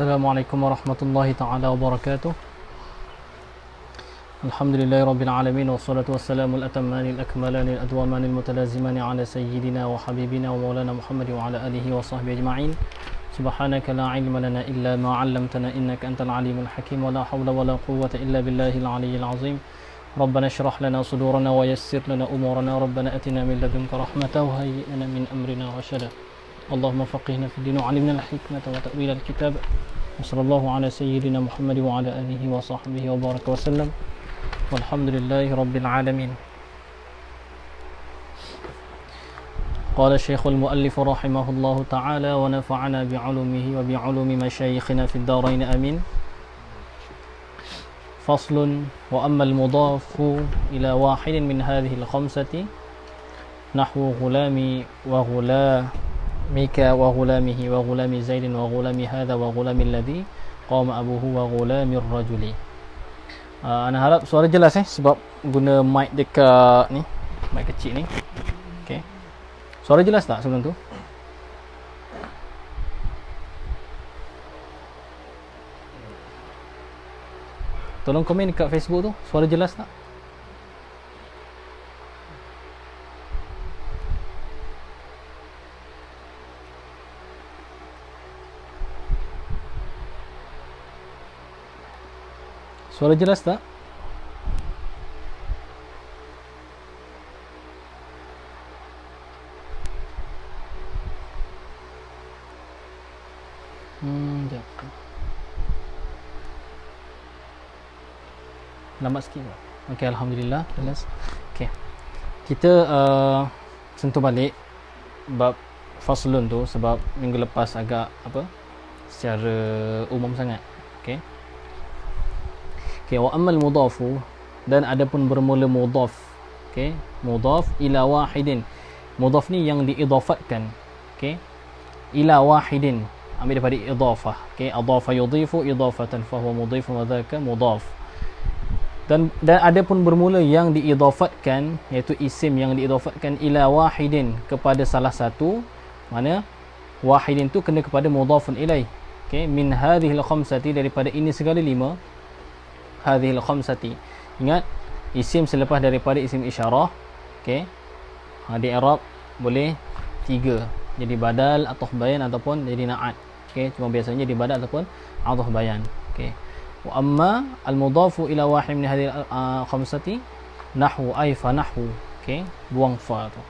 Assalamualaikum warahmatullahi ta'ala wabarakatuh. Alhamdulillahi rabbil alamin. Wassalatu wassalamu al-atammanil akmalanil adwamanil mutalazimani ala sayyidina wa habibina wa maulana Muhammad wa ala alihi wa sahbihi ajma'in. Subhanaka la ilma lana illa ma 'allamtana innaka antal alimul hakim. Wa la hawla wa la quwwata illa billahil aliyyil azim. Rabbana shrah lana sudurana wa yassir lana umurana. Rabbana atina min ladunka rahmatan wa hayyi lana min amrina rashada. Allahumma faqihna fid din wa 'allimna al-hikmata wa ta'wil al-kitab. Wassallallahu ala sayyidina Muhammad wa ala alihi wa sahbihi wa baraka wa sallam. Walhamdulillahi rabbil alamin. Qala Syekhul Muallif rahimahullahu ta'ala wa nafa'ana bi'ulumihi wa bi'ulumi masyayikhina fid darain amin. Faslun wa amma al-mudafu ila wahidin min hadhihi al-khamsati nahwu ghulami wa ghulamika wa ghulamihi wa ghulami Zaidin wa ghulami hadha wa ghulami alladhi qama abuhu wa ghulami ar-rajuli. Ana harap suara jelas sebab guna mic dekat ni, mic kecil ni. Okey. Suara jelas tak sebelum tu? Tolong komen dekat Facebook tu, suara jelas tak? Suara jelas tak? Sekejap. Lambat sikit tak? Okey, alhamdulillah jelas. Okey. Kita sentuh balik bab faslun tu sebab minggu lepas agak secara umum sangat. Okey. Okey, wa ammal mudafu, dan adapun bermula mudaf. Okey, mudaf ila wahidin. Mudaf ni yang diidafatkan. Okey. Ila wahidin, ambil daripada idafah. Okey, adafa yudhifu idafatan fa huwa mudhif wa dzaka mudaf. Dan adapun bermula yang diidafatkan, iaitu isim yang diidafatkan ila wahidin, kepada salah satu, mana wahidin tu kena kepada mudafun ilaih. Okey, min hadhil khamsati, daripada ini segala lima. Hadhil khamsati, ingat isim selepas daripada isim isyarah. Okey, di i'rab boleh tiga, jadi badal, ataf bayan ataupun jadi na'at. Okey, cuma biasanya di badal ataupun ataf bayan. Okey, wa amma al mudafu ila wahid min hadhil khamsati nahwu ay fa nahwu. Okey, buang fa tu.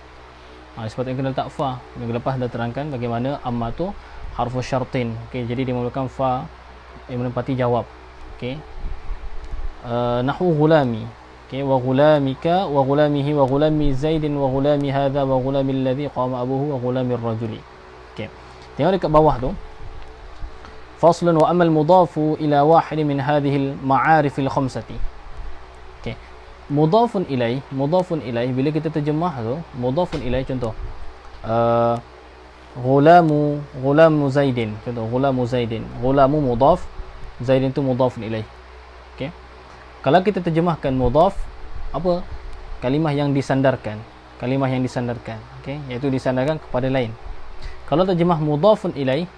Sepatutnya kena letak fa. Minggu lepas dah terangkan bagaimana amma tu harfu syartin. Okey, jadi dia memerlukan fa yang menempati jawab. Okey, nahwu ghulami. Okey, wa ghulamika wa ghulamihi wa ghulami Zaidin wa ghulami hadha wa ghulami alladhi qama abuhu wa ghulami ar-rajuli. Okey, tengok dekat bawah tu, faslun wa amal mudafu ila wahid min hadhihi al-ma'arif al-khamsati. Okey, mudafun ilaih bila kita terjemah tu, mudafun ilaih contoh ghulamu Zaidin, contoh ghulamu Zaidin, ghulamu mudaf, Zaidin tu mudafun ilaih. Okey, kalau kita terjemahkan mudaf, apa? Kalimah yang disandarkan. Okey, iaitu disandarkan kepada lain. Kalau terjemah mudafun ilaih,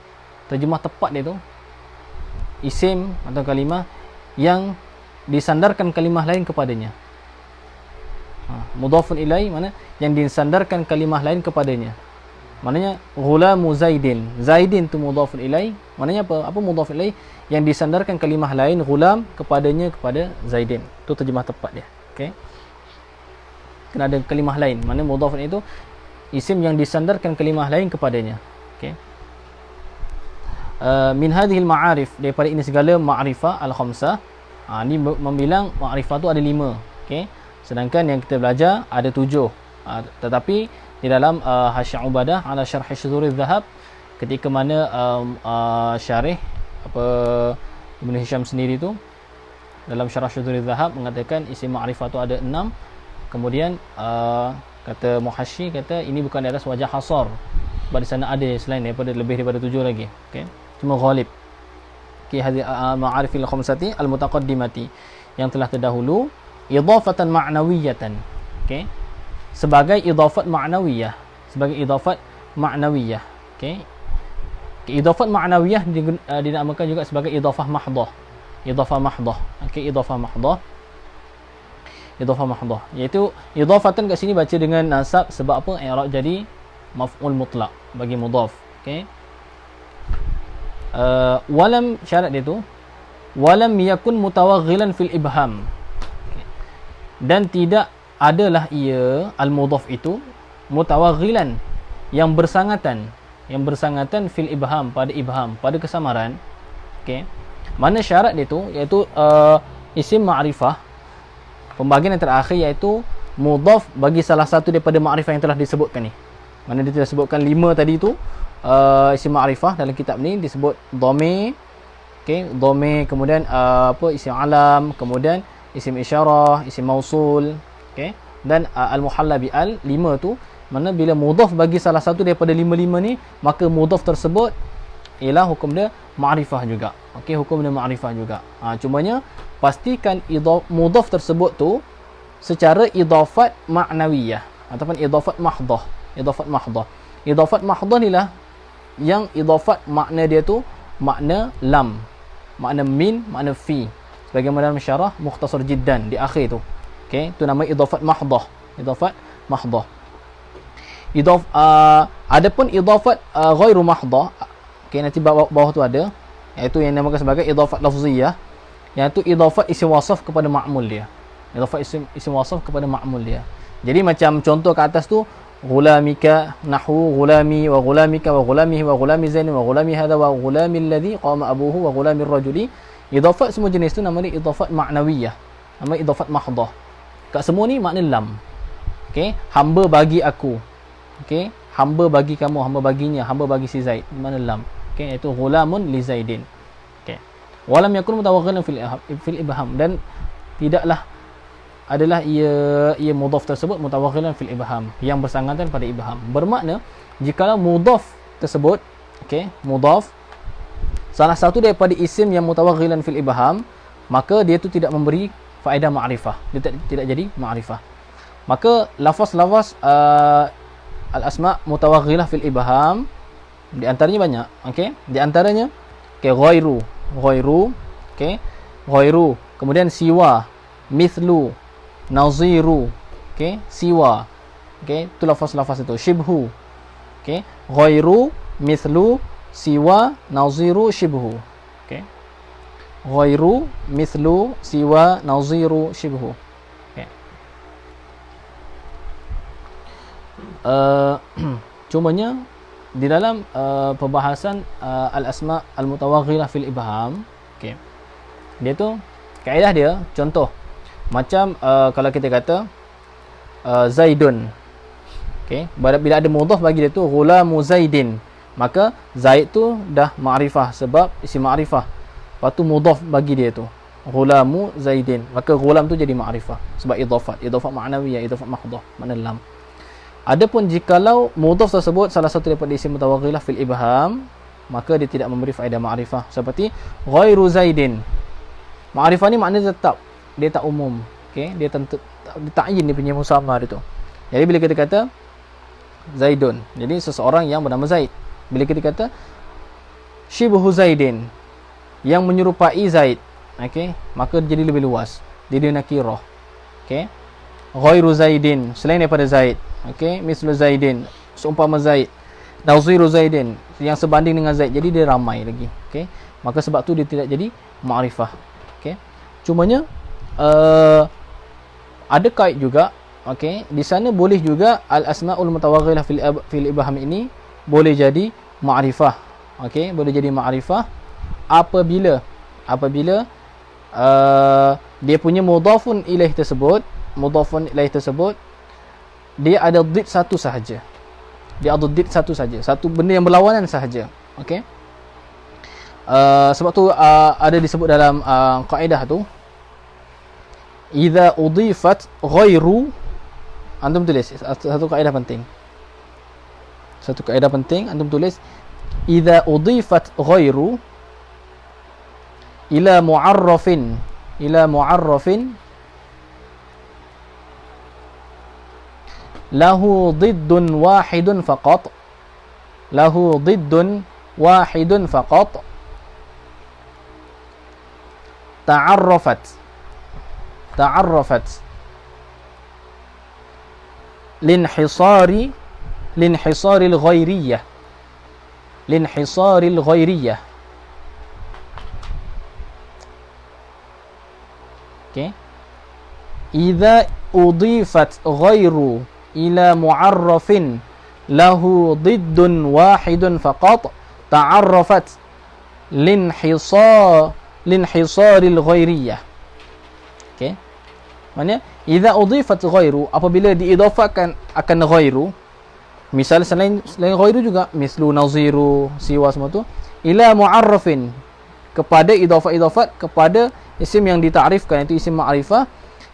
terjemah tepat dia tu isim atau kalimah yang disandarkan kalimah lain kepadanya. Mudafun ilaih mana? Yang disandarkan kalimah lain kepadanya. Maknanya ghulamu Zaidin, Zaidin tu mudafun ilaih. Maknanya apa? Apa mudafun ilaih? Yang disandarkan kalimah lain ghulam kepadanya, kepada Zaidin. Itu terjemah tepat dia. Okey, kena ada kalimah lain. Maknanya mudafun itu isim yang disandarkan kalimah lain kepadanya. Okey, min hadhil ma'arif, daripada ini segala ma'rifah al-khamsah. Ni membilang ma'rifah tu ada 5. Okey, sedangkan yang kita belajar ada 7. Tetapi di dalam Hasyiah Ubadah ala syarh Syuzuriz Zahab, ketika mana syarih Ibn Hisham sendiri tu dalam syarah Syuzuriz Zahab mengatakan isim ma'rifah tu ada 6. Kemudian kata Muhasyi, kata ini bukan di atas wajah hasar, sebab di sana ada selain daripada, lebih daripada 7 lagi. Okey, cuma ghalib. Okey, hadhihi ma'arifil khamsati al-mutaqaddimati, yang telah terdahulu, idafatan ma'nawiyatan. Okey, sebagai idafat ma'nawiyah, Okey, Idafat ma'nawiyah dinamakan juga sebagai idafah mahdah. Idafah mahdah. Okey, idafah mahdah. Idafah mahdah. Iaitu idafatan kat sini baca dengan nasab sebab apa? I'rab jadi maf'ul mutlaq bagi mudhaf. Okey. Walam syarat dia tu walam yakun mutawaghilan fil ibham. Okay. Dan tidak adalah ia al-mudhaf itu mutawaghilan yang bersangatan fil ibham pada kesamaran. Okey. Mana syarat dia tu iaitu isim ma'rifah, pembahagian yang terakhir iaitu mudhaf bagi salah satu daripada ma'rifah yang telah disebutkan ni. Mana dia telah sebutkan 5 tadi tu, isim ma'rifah dalam kitab ni disebut dhamir. Okey, dhamir, kemudian isim alam, kemudian isim isyarah, isim mausul, okey, dan al-muhalla bi al. 5 tu mana bila mudhaf bagi salah satu daripada 5 ni, maka mudhaf tersebut ialah hukum dia ma'rifah juga. Okey, hukum dia ma'rifah juga. Cumanya pastikan mudhaf tersebut tu secara idafat ma'nawiyah ataupun idafat mahdah. Idafat mahdah. Idafat mahdah ni lah yang idafat makna dia tu makna lam, makna min, makna fi. Sebagaimana dalam syarah Mukhtasar Jiddan di akhir tu. Okey, tu nama idafat mahdah. Idafat mahdah. Adapun idafat ghairu mahdah, okey, nanti bawah tu ada, iaitu yang dinamakan sebagai idafat lafziyah, iaitu idafat isim wasaf kepada ma'mul dia. Idafat isim wasaf kepada ma'mul dia. Jadi macam contoh ke atas tu, ghulamika nahwu ghulami wa ghulamika wa ghulamihi wa ghulami zain wa ghulami hadha wa ghulami alladhi qama abuhu wa ghulami rajuli. Idafat semua jenis tu nama dia idafat ma'nawiyah, nama idafat mahdah. Kat semua ni makna lam. Okey, hamba bagi aku. Okey, hamba bagi kamu, hamba baginya, hamba bagi si Zaid, mana lam. Okey, iaitu ghulamun li Zaidin. Okey, walam yakun mutawaghilan fil ibham, dan tidaklah adalah ia mudhaf tersebut mutawaghilan fil ibham, yang bersangatan pada ibham. Bermakna jikalau mudhaf tersebut, okey, mudhaf salah satu daripada isim yang mutawaghilan fil ibham, maka dia tu tidak memberi faedah ma'rifah, dia tidak jadi ma'rifah. Maka lafaz-lafaz al-asma' mutawaghilah fil ibham di antaranya banyak. Okey, di antaranya ghairu, okey, ghairu, kemudian siwa, mithlu, naziru, okey, siwa, okey, itu lafaz-lafaz itu. Shibhu, okey, ghairu, mithlu, siwa, naziru, shibhu. Okey, ghairu, mithlu, siwa, naziru, shibhu. Okey. Cumanya di dalam perbahasan al-asma' al-mutawaghilah fil ibham, okey, dia tu kaedah dia, contoh macam kalau kita kata Zaidun, okey, bila ada mudhaf bagi dia tu ghulamu Zaidin, maka Zaid tu dah ma'rifah sebab isim ma'rifah. Lepas tu mudhaf bagi dia tu ghulamu Zaidin, maka ghulam tu jadi ma'rifah sebab idafat ma'nawiyah, idafat mahdah, makna lam. Adapun jikalau mudhaf tersebut salah satu daripada isim mutawaghilah fil ibham, maka dia tidak memberi faedah ma'rifah, seperti ghairu Zaidin. Ma'rifah ni maknanya tetap, dia tak umum. Okey, dia ta'yin dia punya musamma dia tu. Jadi bila kita kata Zaidun, jadi seseorang yang bernama Zaid. Bila kita kata shibhu Zaidin, yang menyerupai Zaid, okey, maka jadi lebih luas. Dia nakirah. Okey, ghairu Zaidin, selain daripada Zaid. Okey, mislu Zaidin, seumpama Zaid. Naziru Zaidin, yang sebanding dengan Zaid. Jadi dia ramai lagi. Okey, maka sebab tu dia tidak jadi ma'rifah. Okey, cumanya ada kait juga. Okey, di sana boleh juga al-asma'ul mutawaghilah fil ibham ini boleh jadi ma'rifah. Okey, boleh jadi ma'rifah apabila dia punya mudhafun ilaih tersebut, dia ada dhid satu sahaja. Satu benda yang berlawanan sahaja. Okey. Sebab tu ada disebut dalam kaedah tu, idza udifat ghairu, antum tulis satu kaedah penting. Antum tulis idza udifat ghairu ila mu'arrafin lahu diddun wahidun faqat, lahu diddun wahidun faqat. Ta'arrafat linhisaril ghairiyah. Okay. Idza udifat ghairu ila mu'arrafin lahu diddun wahidun faqat ta'arrafat linhisaril ghairiyah. Okay. Maksudnya idza udifat ghairu, apabila diidafatkan akan ghairu, misal selain ghairu juga, mislu, naziru, siwa, semua tu, ila mu'arrafin, kepada idafat kepada isim yang ditarifkan, itu isim ma'rifah,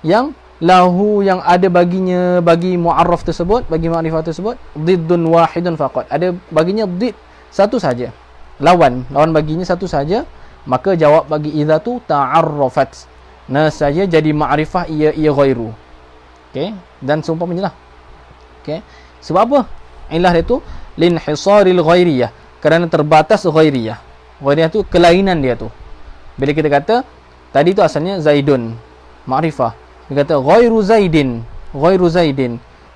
yang lahu, yang ada baginya, bagi mu'arraf tersebut, bagi ma'rifah tersebut, diddun wahidun faqat, ada baginya did, satu saja, lawan baginya satu saja, maka jawab bagi idza tu ta'arrafat, nah saja jadi ma'rifah ia ghairu. Okey, dan seumpamanya lah. Okey, sebab apa? Ilah dia tu linhisaril ghairiyah, kerana terbatas ghairiyah. Ghairiyah tu kelainan dia tu. Bila kita kata tadi tu asalnya zaidun, ma'rifah, dia kata ghairu zaidin,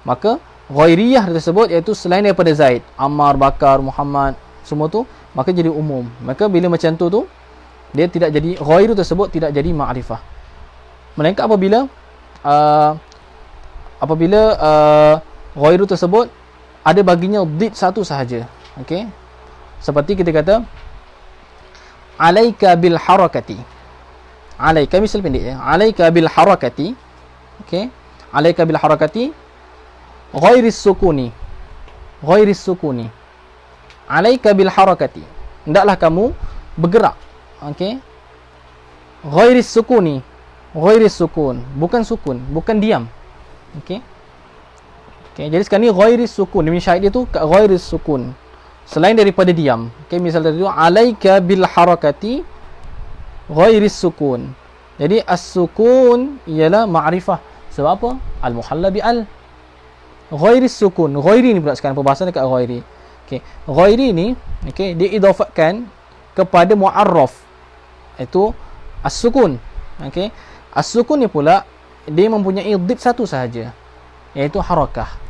maka ghairiyah tersebut iaitu selain daripada Zaid, Ammar, Bakar, Muhammad, semua tu, maka jadi umum. Maka bila macam tu dia tidak jadi, ghairu tersebut tidak jadi ma'rifah. Melainkan apabila ghairu tersebut ada baginya did satu sahaja. Okey, seperti kita kata alaika bil harakati. Alaika misal pendek ya. Alaika bil harakati. Okey, alaika bil harakati ghairis sukuni. Alaika bil harakati, hendaklah kamu bergerak. Okey, ghairis sukun, bukan sukun, bukan diam. Okey. Okey, jadi sekarang ni ghairis sukun, demi syahid dia tu ghairis sukun, selain daripada diam. Okey, misal tadi tu alaika bil harakati ghairis sukun. Jadi as-sukun ialah ma'rifah. Sebab apa? Al-muhalla bi al. Ghairis sukun, ghairi ni pula sekarang perbahasan dekat ghairi. Okey, ghairi ni okey, dia idafatkan kepada mu'arraf, itu as-sukun. Okey, as-sukun ni pula dia mempunyai dhid satu sahaja, iaitu harakah.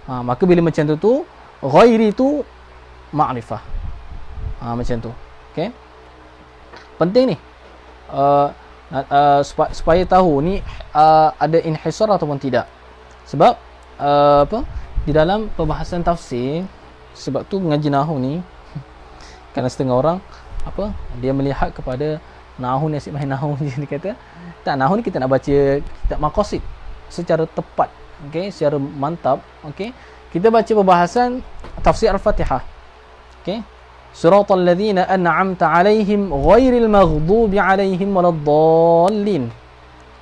Maka bila macam tu ghairi tu ma'rifah. Macam tu. Okey, penting ni supaya tahu ni ada inhisar ataupun tidak. Sebab di dalam perbahasan tafsir, sebab tu mengaji nahwu ni kerana setengah orang dia melihat kepada nahwu ni asyik main nahwu je. Dia kata tak, nahwu ni kita nak baca kitab maqasid secara tepat, okey, secara mantap. Okey, kita baca perbahasan tafsir al-Fatihah. Okey, siratal ladzina an'amta 'alaihim ghairil maghdubi 'alaihim waladdallin.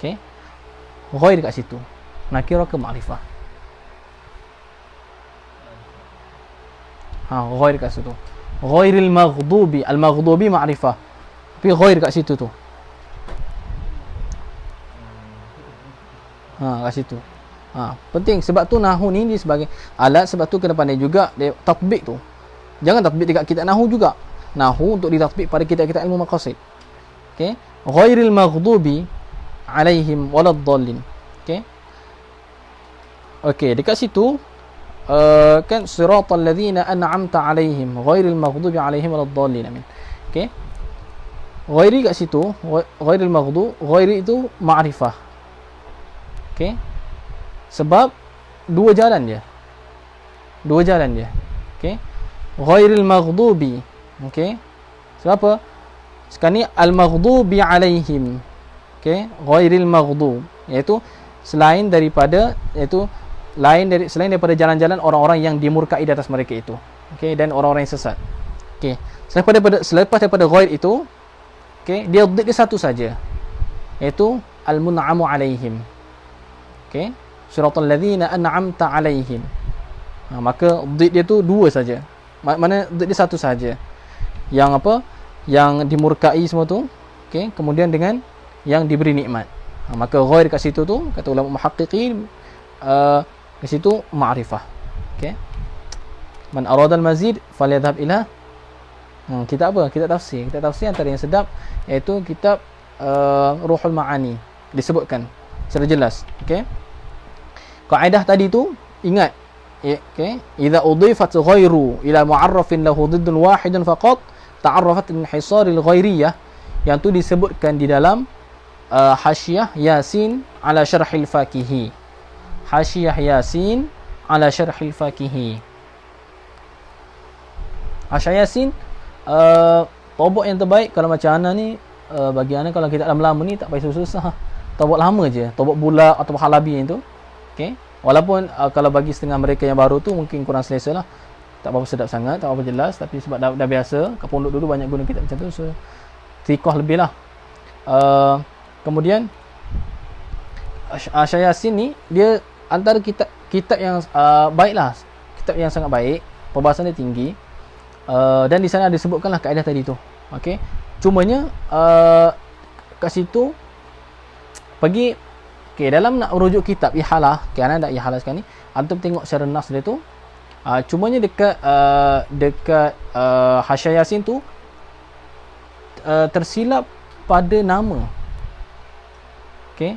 Okey, ghair kat situ nakirah ke ma'rifah? Ghair kat situ, ghairil maghdubi, al-maghdubi ma'rifah, tapi ghair kat situ tu, kat situ. Penting, sebab tu nahwu ni sebagai alat, sebab tu kena pandai juga dia tatbik tu. Jangan tatbik dekat kitab nahwu juga. Nahwu untuk ditatbik pada kitab-kitab ilmu maqasid. Okey, ghairil maghdubi alaihim waladdallin. Okey. Okey, dekat situ kan siratal ladzina an'amta alaihim ghairil maghdubi alaihim waladdallin. Amin. Okey. Ghairi kat situ, ghairil maghdub, ghairi itu ma'rifah. Okey. Sebab dua jalan dia. Okey. Ghairil maghdubi. Okey. Sebab apa? Sekarang ni al-maghdubi alaihim. Okey, ghairil maghdub, iaitu selain daripada selain daripada jalan-jalan orang-orang yang dimurkai di atas mereka itu. Okey, dan orang-orang yang sesat. Okey. Selepas daripada ghair itu, okey, dia satu saja, iaitu al-mun'amu alaihim. Okey, siratal ladzina an'amta alaihim. Maka dia tu dua saja. Mana dia satu saja. Yang yang dimurkai semua tu, okey, kemudian dengan yang diberi nikmat. Maka ghair kat situ tu, kata ulama muhaqqiqin, kat situ ma'rifah. Okey, man arada al-mazid falyadhhab ila Kitab apa? Kitab tafsir. Kitab tafsir antara yang sedap iaitu kitab Ruhul Ma'ani. Disebutkan secara jelas. Okey. Kaedah tadi tu ingat. Okey. Idza udhifat ghairu ila mu'arrafin lahu diddun wahidun faqat ta'arrafat min hisaril ghairiyah, yang tu disebutkan di dalam Hasyiah Yasin ala Syarhil Fakihi. Hasyiah Yasin ala Syarhil Fakihi. Hasyiah Yasin tobok yang terbaik kalau macam Ana ni, bagi Ana kalau kita lama-lama ni tak payah susah-susah. Tobok lama je, tobok bulat atau halabi yang tu. Okey. Walaupun kalau bagi setengah mereka yang baru tu mungkin kurang selesa lah. Tak berapa sedap sangat, tak berapa jelas, tapi sebab dah biasa, kat pondok dulu banyak guna kitab macam tu, so tikoh lebih lah. Kemudian Hasyiah Yasin ni dia antara kitab yang baik lah, kitab yang sangat baik, perbahasan dia tinggi, dan di sana ada disebutkanlah kaedah tadi tu. Okey, cumanya kat situ pergi, okey, dalam nak rujuk kitab ihalah, okey, Ana ada ihalah sekarang ni, antum tengok secara nas dia tu, cumanya dekat Hasyiah Yasin tu tersilap pada nama. Okey,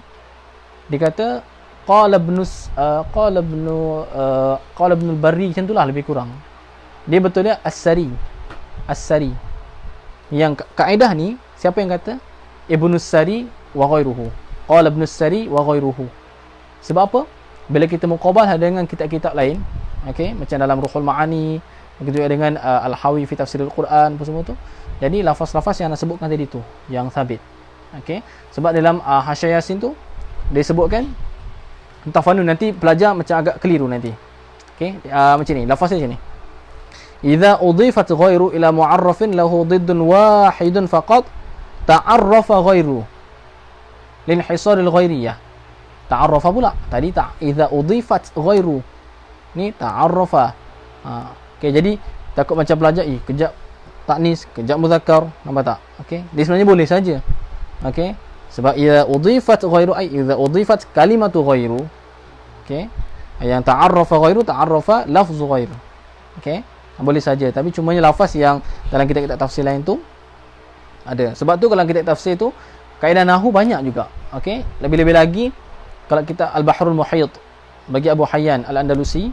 dia kata qala ibn al-Barri, macam itulah lebih kurang. Dia betul dia As-Sari. Yang kaedah ni siapa yang kata? Ibnu Sari wa ghairuhu. Qala ibn Sari wa ghairuhu. Sebab apa? Bila kita muqabalah dengan kitab-kitab lain, okey, macam dalam Ruhul Ma'ani, begitu juga dengan Al-Hawi fi Tafsiril Quran, apa semua tu. Jadi lafaz-lafaz yang nak sebutkan tadi tu yang sabit. Okey, sebab dalam Hasyiah Yasin tu dia sebutkan tafanun, nanti pelajar macam agak keliru nanti. Okey, macam ni lafaz dia macam ni. Idza udhifat ghairu ila mu'arrafin lahu diddun wahidun faqat ta'arrafa ghairu lin hisaril ghairiyah. Ta'arrafa pula tadi idza udhifat ghairu ni ta'arrafa. Okey, jadi takut macam pelajar kejap taknis, kejap muzakkar, nampak tak? Okey, dia sebenarnya boleh saja. Okey, sebab idza udhifat ghairu idza udhifat kalimatu ghairu, okey, yang ta'arrafa ghairu, ta'arrafa lafzu ghairu. Okey, boleh saja, tapi cumanya lafaz yang dalam kitab-kitab tafsir lain tu ada. Sebab tu kalau kitab tafsir tu kaedah nahwu banyak juga. Okey, lebih-lebih lagi kalau kita Al-Bahrul Muhit bagi Abu Hayyan Al-Andalusi,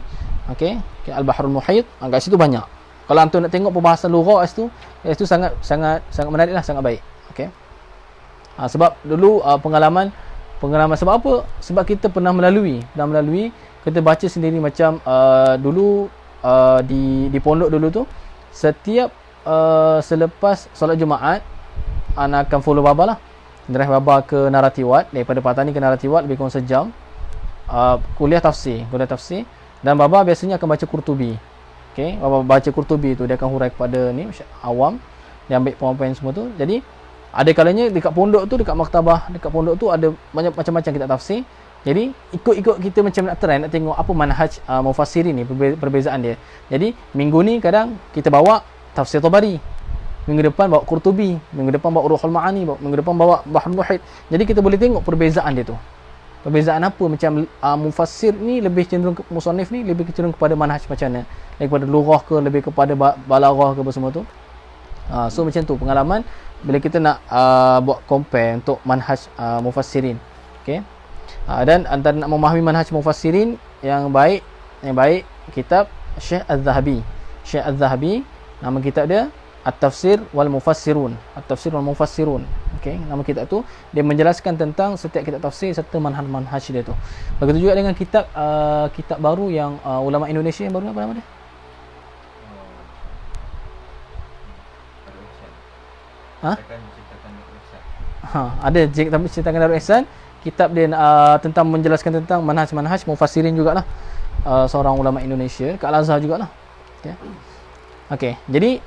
okey, Al-Bahrul Muhit, kat situ banyak. Kalau antum nak tengok perbahasan lughah itu sangat menarik lah, sangat baik. Okey. Sebab dulu pengalaman sebab apa? Sebab kita pernah melalui kita baca sendiri macam dulu di pondok dulu tu, setiap selepas solat Jumaat Ana akan follow Baba lah, drive Baba ke Naratiwat, daripada Patani ke Naratiwat lebih kurang sejam, kuliah tafsir, dan Baba biasanya akan baca Qurtubi. Okey, Baba baca Qurtubi tu, dia akan hurai kepada ni awam, dia ambil poin-poin semua tu. Jadi ada kalanya dekat pondok tu, dekat maktabah dekat pondok tu ada banyak macam-macam kitab tafsir. Jadi ikut kita macam nak try, nak tengok apa manhaj mufassirin ni, perbezaan dia. Jadi minggu ni kadang kita bawa tafsir Tabari, minggu depan bawa Qurtubi, minggu depan bawa Ruhul Ma'ani, minggu depan bawa Bahrul Muhit. Jadi kita boleh tengok perbezaan dia tu. Perbezaan apa, macam mufassir ni lebih cenderung musannif ni lebih cenderung kepada manhaj macam mana, daripada lughah ke lebih kepada balaghah ke apa semua tu. So macam tu pengalaman bila kita nak buat compare untuk manhaj mufassirin. Okey. Dan antara nak memahami manhaj mufassirin yang baik kitab Syekh Az-Zahabi. Syekh Az-Zahabi, nama kitab dia At-Tafsir wal Mufassirun. At-Tafsir wal Mufassirun. Okey, nama kitab tu dia menjelaskan tentang setiap kitab tafsir serta manhaj dia tu. Begitu juga dengan kitab baru yang ulama Indonesia yang baru, apa nama dia? Ada ceritakan Darul Ihsan. Kitab dia tentang menjelaskan tentang manhaj mufassirin jugalah, seorang ulama Indonesia kat Al-Azhar jugalah. Okey. Okey, jadi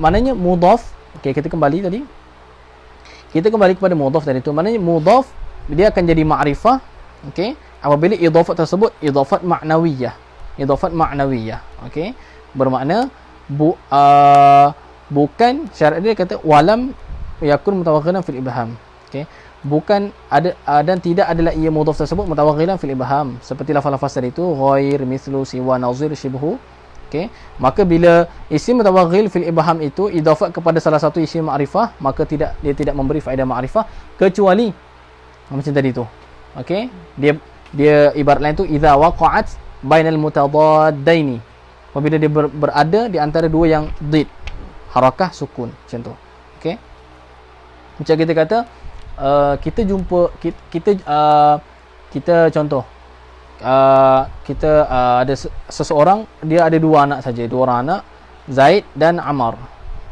maknanya mudhaf. Okey, kita kembali tadi. Kita kembali kepada mudhaf tadi tu. Maknanya mudhaf dia akan jadi ma'rifah, okey, apabila idhafat tersebut idhafat ma'nawiyah. Idhafat ma'nawiyah. Okey. Bermakna bukan syarat dia kata walam yakun mutawaghilan fil ibham. Okey. Bukan ada dan tidak adalah ia mudhaf tersebut mutawaghilan fil ibham, seperti lafaz-lafaz tadi itu ghair, mislu, siwa, nazir, shibhu. Okey, maka bila isim mutawaghil fil ibham itu idafat kepada salah satu isim ma'rifah, maka dia tidak memberi faedah ma'rifah kecuali macam tadi tu. Okey, dia ibarat lain tu idza waqa'at bainal mutadaddaini. Apabila dia berada di antara dua yang did, harakah sukun, macam tu. Okey. Macam kita kata kita jumpa kita contoh kita ada seseorang, dia ada dua anak saja, dua orang anak, Zaid dan Amar.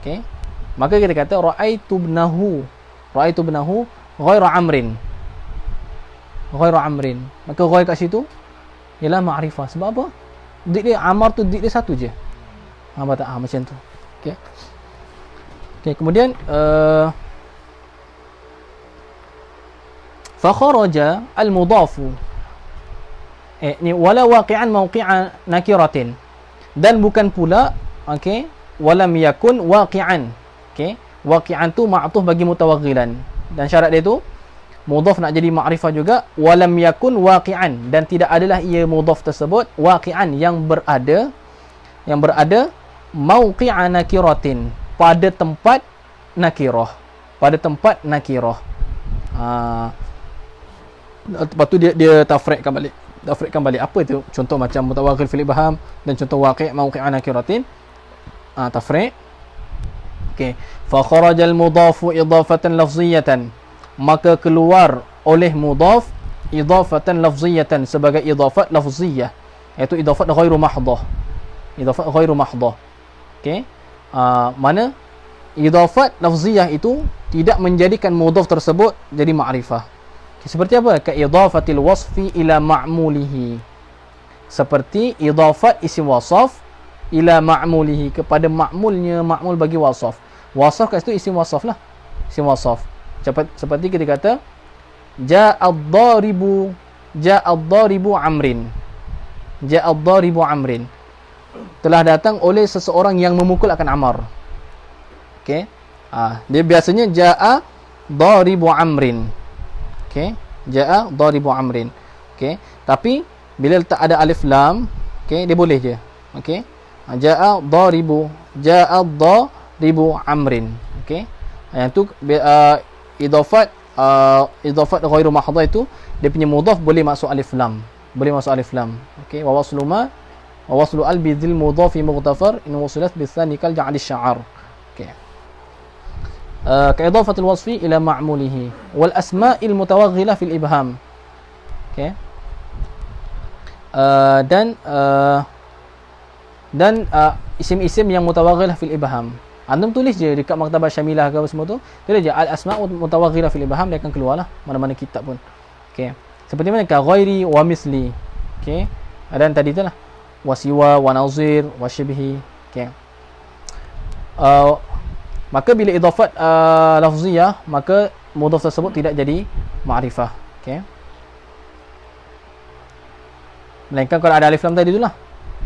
Okey, maka kita kata ra'aitu ibnahu ghairu amrin, maka ghair kat situ ialah ma'rifah. Sebab apa? Dik dia Amar tu dik dia satu je. Macam tu. Okey. Kemudian fa kharaja al-mudafu ni wala waqi'an mawqi'a nakiratin, dan bukan pula walam yakun waqi'an. Waqi'an tu ma'tuf bagi mutawaghilan, dan syarat dia tu mudhaf nak jadi ma'rifah juga, walam yakun waqi'an, dan tidak adalah ia mudhaf tersebut waqi'an yang berada mawqi'a nakiratin, pada tempat nakirah. Lepas tu dia tafriqkan balik apa itu, contoh macam mutawaghil fil ibham dan contoh waqi' mawqi'a nakiratin. Tafriq. Okey, fa kharajal mudhafu idafatan lafziyatan, maka keluar oleh mudhaf idafatan lafziyatan, sebagai idafat lafziyah, iaitu idafat ghairu mahdhah. Okey, mana idafat lafziyah itu tidak menjadikan mudhaf tersebut jadi ma'rifah. Seperti apa? Ka idafatil wasfi ila ma'mulihi, seperti idafat isim wasaf ila ma'mulihi, kepada ma'mulnya, ma'mul bagi wasaf. Wasaf kat situ isim wasaf lah, isim wasaf. Seperti kita kata ja'ad-daribu amrin, telah datang oleh seseorang yang memukul akan Amar. Okey, dia biasanya ja'a daribu amrin. Okey, ja'a daribu amrin. Okey, tapi bila letak ada alif lam, okey, dia boleh je. Okey, ja'a daribu amrin. Okey, yang tu idafat ghairu mahdhah itu dia punya mudhaf boleh masuk alif lam, Okey, wa waslu al bi dzil mudhafi mughtafar in wasilat bi tsani kal ja'al asy-sya'ar. Okey, كإضافة الوصف إلى معموله والأسماء المتوغلة في الإبهام. Okay. Dan isim-isim yang mutawaghilah fil ibham. Antum tulis je dekat maktabah syamilah ke apa semua tu, tulis je al asma' mutawaghilah fil ibham, dia akan keluarlah mana-mana kitab pun. Okey. Seperti mana ka ghairi wa misli. Okey. Dan tadi tu lah wasiwa wa nazir wa syibhi. Okey. Maka bila idafat lafziyah, maka mudhaf tersebut tidak jadi ma'rifah. Okey. Melainkan kalau ada alif lam tadi itulah.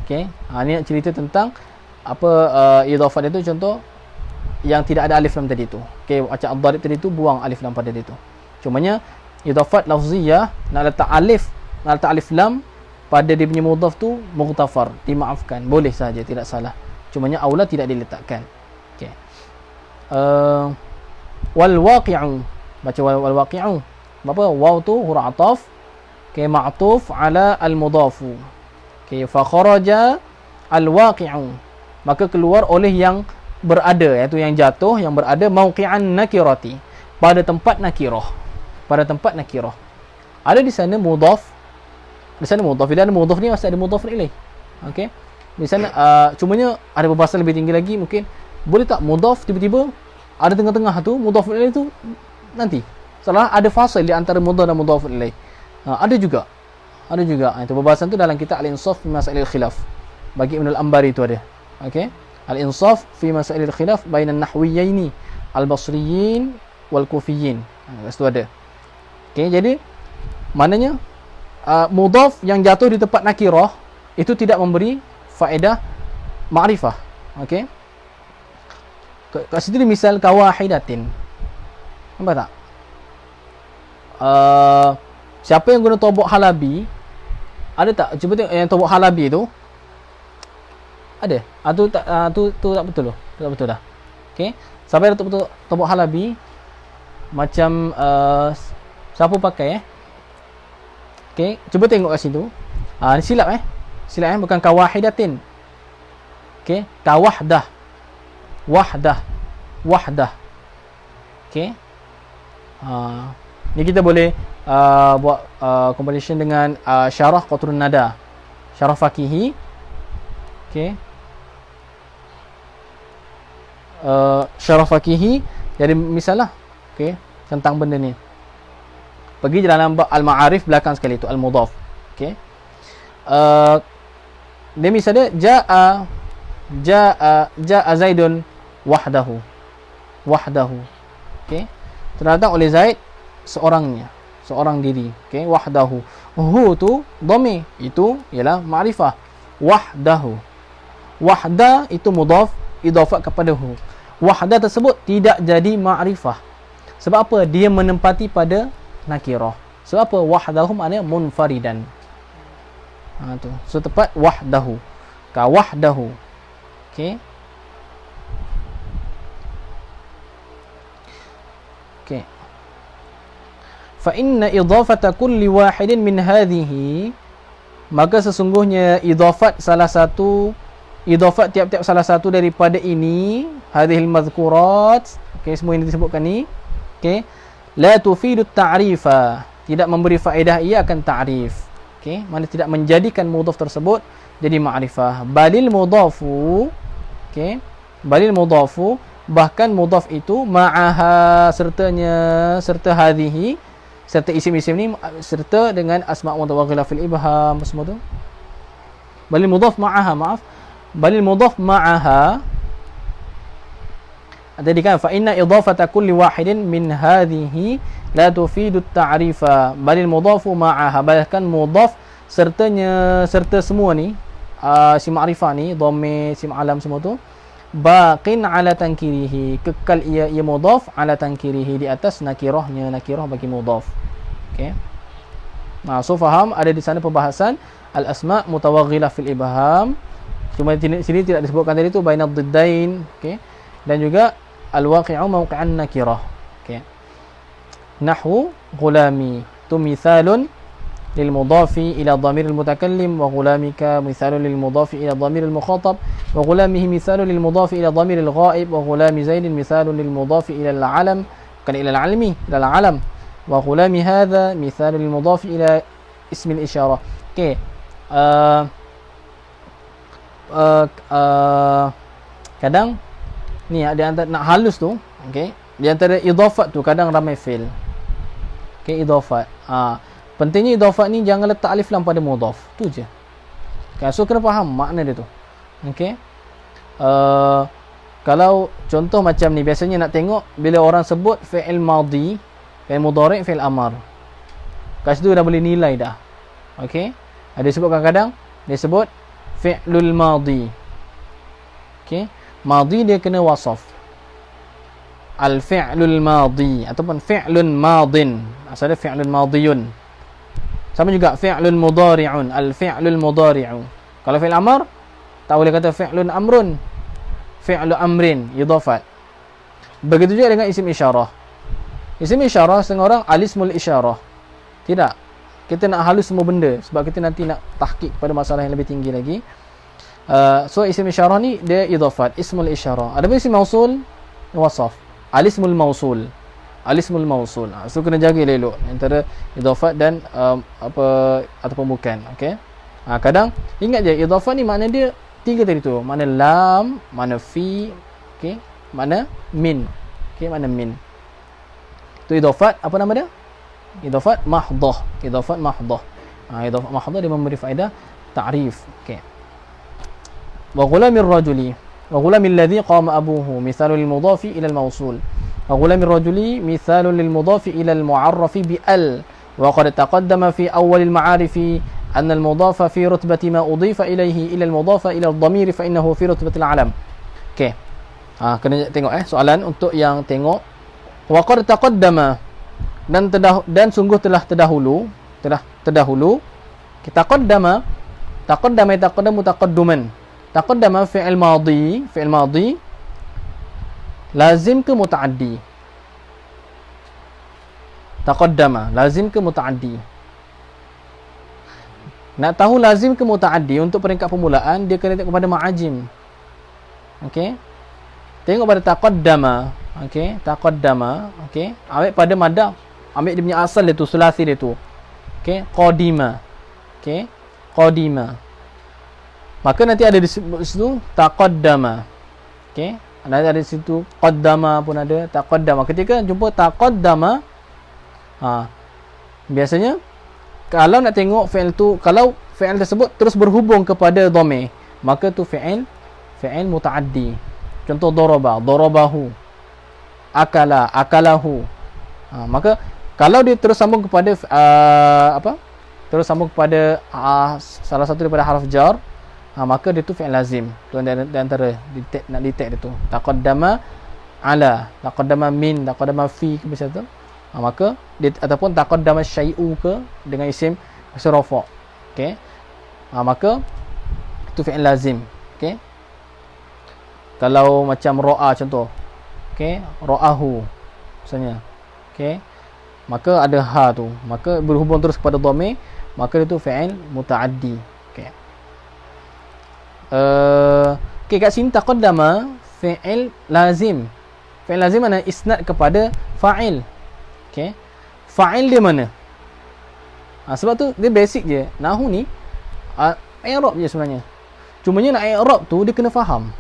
Okey. Ni nak cerita tentang apa idafat itu, contoh yang tidak ada alif lam tadi tu. Okey, macam ad-darib tadi tu buang alif lam pada dia tu. Cumanya idafat lafziyah nak letak alif lam pada dia punya mudhaf tu mughtafar, dimaafkan, boleh saja, tidak salah. Cumanya aula tidak diletakkan. Okey. Wal waqi'u, baca wal waqi'u. Apa? Waw tu huruf ataf, okey, ma'tuf ala al mudhafu. Okey, fa kharaja al waqi'u, maka keluar oleh yang berada, iaitu yang jatuh, yang berada mauqi'an nakirati, pada tempat nakirah. Ada di sana mudhaf. Bila ada mudhaf ni mesti ada mudhaf ilaih. Okey. Di sana cumanya ada pembahasan lebih tinggi lagi, mungkin boleh tak mudhaf tiba-tiba ada tengah-tengah tu mudhaf ilaih tu nanti setelah ada fasal di antara mudhaf dan mudhaf ilaih. Ada juga. Itu pembahasan tu dalam kitab Al-Insaf fi Masailil Khilaf. Bagi Ibn Al-Ambari tu ada. Okey. Al-Insaf fi Masailil Khilaf bainan nahwiyyaini al-basriyyin wal kufiyyin. Kat situ ada. Okey, jadi maknanya mudhaf yang jatuh di tempat nakirah itu tidak memberi faedah ma'rifah. Okey. Kat situ misal kawahidatin. Nampak tak? Siapa yang guna tobok halabi? Ada tak? Cuba tengok yang tobok halabi tu. Ada. Tu tak betul tu. Tu tak betul dah. Okey. Sampai Datuk betul Tobok Halabi macam siapa pakai Okey, cuba tengok kat situ. Ni silap Silap bukan kawahidatin. Okey, kawahdah. Wahdah. Okey. Ni kita boleh buat compilation dengan syarah Qatrun Nada. Syarah Fakihi. Okey. Syarah Fakihi jadi misalnya tentang benda ni. Pergi dalam Al-Ma'arif belakang sekali tu Al-Mudhaf. Okey. Dia misalnya jaa Zaidun wahdahu. Okey. Terdatang oleh Zaid seorang diri. Okey, wahdahu. Hu tu dhamir, itu ialah ma'rifah. Wahdahu. Wahda itu mudhaf idafat kepada hu. Wahda tersebut tidak jadi ma'rifah. Sebab apa? Dia menempati pada nakirah. Sebab apa? Wahdahu maknanya munfaridan. Tu. So tepat wahdahu. Ka wahdahu. Okey. Okey. Fa inna idafata kulli wahidin min hadhihi, maka sesungguhnya idafat tiap-tiap salah satu daripada ini, hadhil madhkurat, semua yang disebutkan ni, la tufidu ta'rifa, tidak memberi faedah ia akan ta'rif. Mana tidak menjadikan mudhaf tersebut jadi ma'rifah. Balil mudhafu, balil mudhafu, bahkan mudhaf itu ma'aha, serta hadhihi, serta isim-isim ni, serta dengan asma' mutawaghilah fil ibham, semua tu. Balil mudhaf ma'aha, tadi kan fa inna idafata kulli wahidin min hadhihi la tufidu ta'rifa, balil mudhafu ma'aha, bahkan mudhaf serta semua ni, si ma'rifah ni, dhamir, sim alam, semua tu, baqin ala tankirihi, kekal ia mudhaf ala tankirihi, di atas nakirahnya, nakirah bagi mudhaf. So faham ada di sana pembahasan al-asma' mutawaghilah fil ibham. Cuma sini tidak disebutkan tadi tu bainad diddain, dan juga al-waqi'u mawqi'an nakirah. Nahwu ghulami tu mithalun lil mudhafi ila dhamir al mutakallim, wa ghulamika mithalun lil mudhafi ila dhamir al mukhatab, wa ghulamihi mithalun lil mudhafi ila dhamir al ghaib, wa ghulami zaidin mithalun lil mudhafi ila al alam, bukan ila al almi, ila al alam, wa ghulami hadha mithalun lil mudhafi ila ismi al isyarah. Kadang ni di antara nak halus tu, di antara idafat tu kadang ramai fail. Idafat. Pentingnya idafat ni jangan letak alif lam pada mudhaf. Tu je. So kena faham makna dia tu. Kalau contoh macam ni, biasanya nak tengok bila orang sebut fi'il madhi, fi'il mudhari', fi'il amar. Kat situ dah boleh nilai dah. Ada sebut kadang-kadang dia sebut fi'lul madhi. Madhi dia kena wasaf. Al-fi'lul madhi ataupun fi'lun madin. Asalnya fi'lun madiyun. Sama juga fi'lun mudhari'un, al-fi'lul mudhari'u. Kalau fi'il amar, tak boleh kata fi'lun amrun, fi'lu amrin, idafat. Begitu juga dengan isim isyarah. Isim isyarah setengah orang alismul isyarah. Tidak. Kita nak halus semua benda sebab kita nanti nak tahqiq pada masalah yang lebih tinggi lagi. So isim isyarah ni dia idafat, ismul isyarah. Ada isim mausul, wasaf. Alismul mausul. So kena jaga elok antara idafat dan ataupun bukan. Kadang ingat je idafat ni makna dia tiga tadi tu. Makna lam, makna fi, makna min. Makna min. Tu idafat, apa nama dia? Idafat mahdah. Idafat mahdah dia memberi faedah ta'rif. Wa ghulamir rajuli, wa ghulamil ladzi qama abuhu mithalul mudhafi ila al-mawsul. وغلام الرجل مثال للمضاف إلى المعرف بأل، وقد تقدم في أول المعارف أن المضاف في رتبة ما أضيف إليه إلى المضاف إلى الضمير فإنه في رتبة العلم. Kena tengok soalan untuk yang tengok. وقد تقدم, dan sungguh telah terdahulu. Taqaddama yataqaddamu taqadduman. Taqaddama fi'il madhi lazim ke muta'addi? Taqaddama lazim ke muta'addi? Nak tahu lazim ke muta'addi untuk peringkat permulaan, dia kena tengok kepada ma'ajim. Okey. Tengok pada taqaddama. Okey, taqaddama. Okey. Ambil pada madah. Ambil dia punya asal dia tu, sulasi dia tu. Okey, qadima. Okey, qadima. Maka nanti ada di situ taqaddama. Okey, nanti ada di situ qaddama pun ada, taqaddama. Ketika jumpa taqaddama, biasanya kalau nak tengok fi'il tu, kalau fi'il tersebut terus berhubung kepada dhamir, maka tu fi'il muta'addi. Contoh daraba, darabahu. Akala, akalahu. Maka kalau dia terus sambung kepada terus sambung kepada salah satu daripada harf jar, maka dia tu fi'il lazim. Tu di antara nak detect dia tu. Taqaddama ala, taqaddama min, taqaddama fi ke macam tu. Maka dia, ataupun taqaddama syai'u ke dengan isim rafa'. Okey. Maka itu fi'il lazim. Okey. Kalau macam ra'a contoh. Okey, ra'ahu misalnya. Okey. Maka ada ha tu. Maka berhubung terus kepada dhamir, maka itu fi'il muta'addi. Okey. Okey, kat sini taqaddama fi'il lazim. Fi'il lazim mana isnad kepada fa'il. Okey. Fa'il dia mana? Sebab tu dia basic je. Nahwu ni i'rab je sebenarnya. Cumanya nak i'rab tu dia kena faham.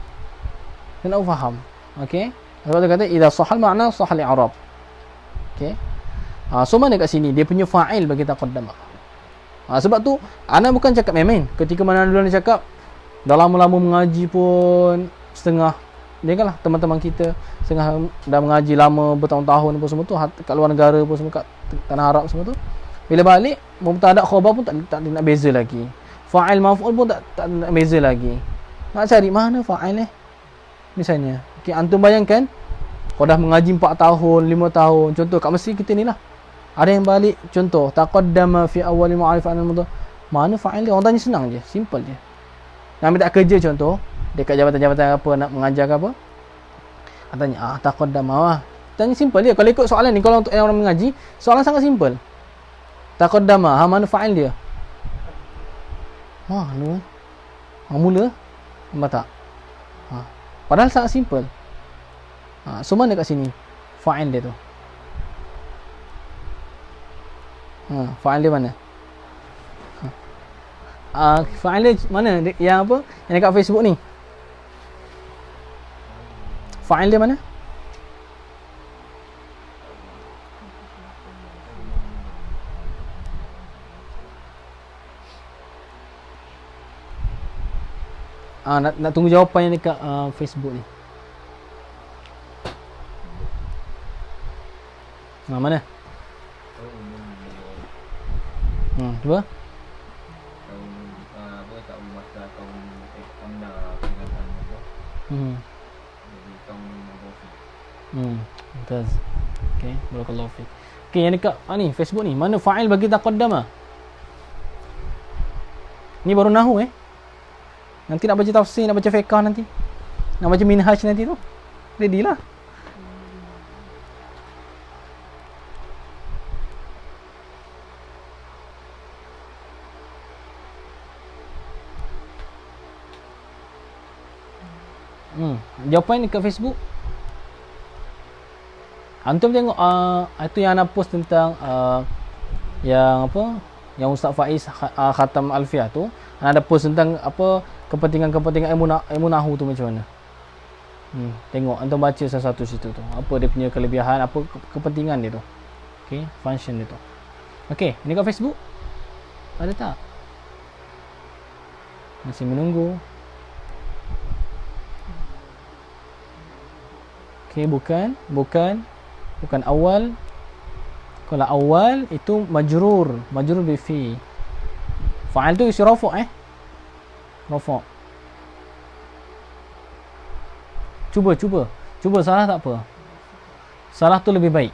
Kena faham. Okey. Sebab tu kata idza sahal makna sahal i'rab. Okey. So mana kat sini dia punya fa'il bagi taqaddama. Sebab tu ana bukan cakap main-main. Ketika mana dulu cakap dah lama-lama mengaji pun setengah, dia kan lah teman-teman kita setengah dah mengaji lama bertahun-tahun pun semua tu kat luar negara pun semua kat tanah Arab semua tu, bila balik mubtada khabar pun tak nak beza lagi, fa'il maf'ul pun tak nak beza lagi. Nak cari mana fa'il misalnya. Okay, antum bayangkan kau dah mengaji 4 tahun 5 tahun, contoh kat Mesir kita ni lah, ada yang balik contoh taqaddama fi awwal ma'rifah al-mudhaf, mana fa'il dia? Orang tanya senang je, simple je. Nak ambil tak kerja contoh dekat jabatan-jabatan apa nak mengajar ke apa, tanya taqaddama, tanya simple dia. Kalau ikut soalan ni, kalau untuk yang orang mengaji, soalan sangat simple. Taqaddama, mana fa'il dia? Mula nampak tak? Padahal sangat simple. So mana kat sini fa'il dia tu? Fa'il dia mana? Fa'il dia mana? Yang apa? Yang dekat Facebook ni. Fa'il dia mana? Nak tunggu jawapan yang dekat Facebook ni. Mana? Cuba. Mumtaz. Okey, barakallahu fiik. Okey, yang dekat ni Facebook ni, mana fa'il bagi taqaddama? Ni baru nahwu Nanti nak baca tafsir, nak baca fiqh nanti. Nak baca minhaj nanti tu. Ready lah. Jawapan dekat Facebook. Antum tengok itu yang ana post tentang yang apa, yang Ustaz Faiz khatam Alfiah tu, ada post tentang apa kepentingan-kepentingan ilmu nahwu tu macam mana. Tengok, antum baca salah satu situ tu. Apa dia punya kelebihan, apa kepentingan dia tu. Okey, function dia tu. Okey, ni kat Facebook. Ada tak? Masih menunggu. Okey, bukan awal. Kalau awal itu majrur bi fi. Fa'al tu isi rafa' rafa'. Cuba salah tak apa. Salah tu lebih baik.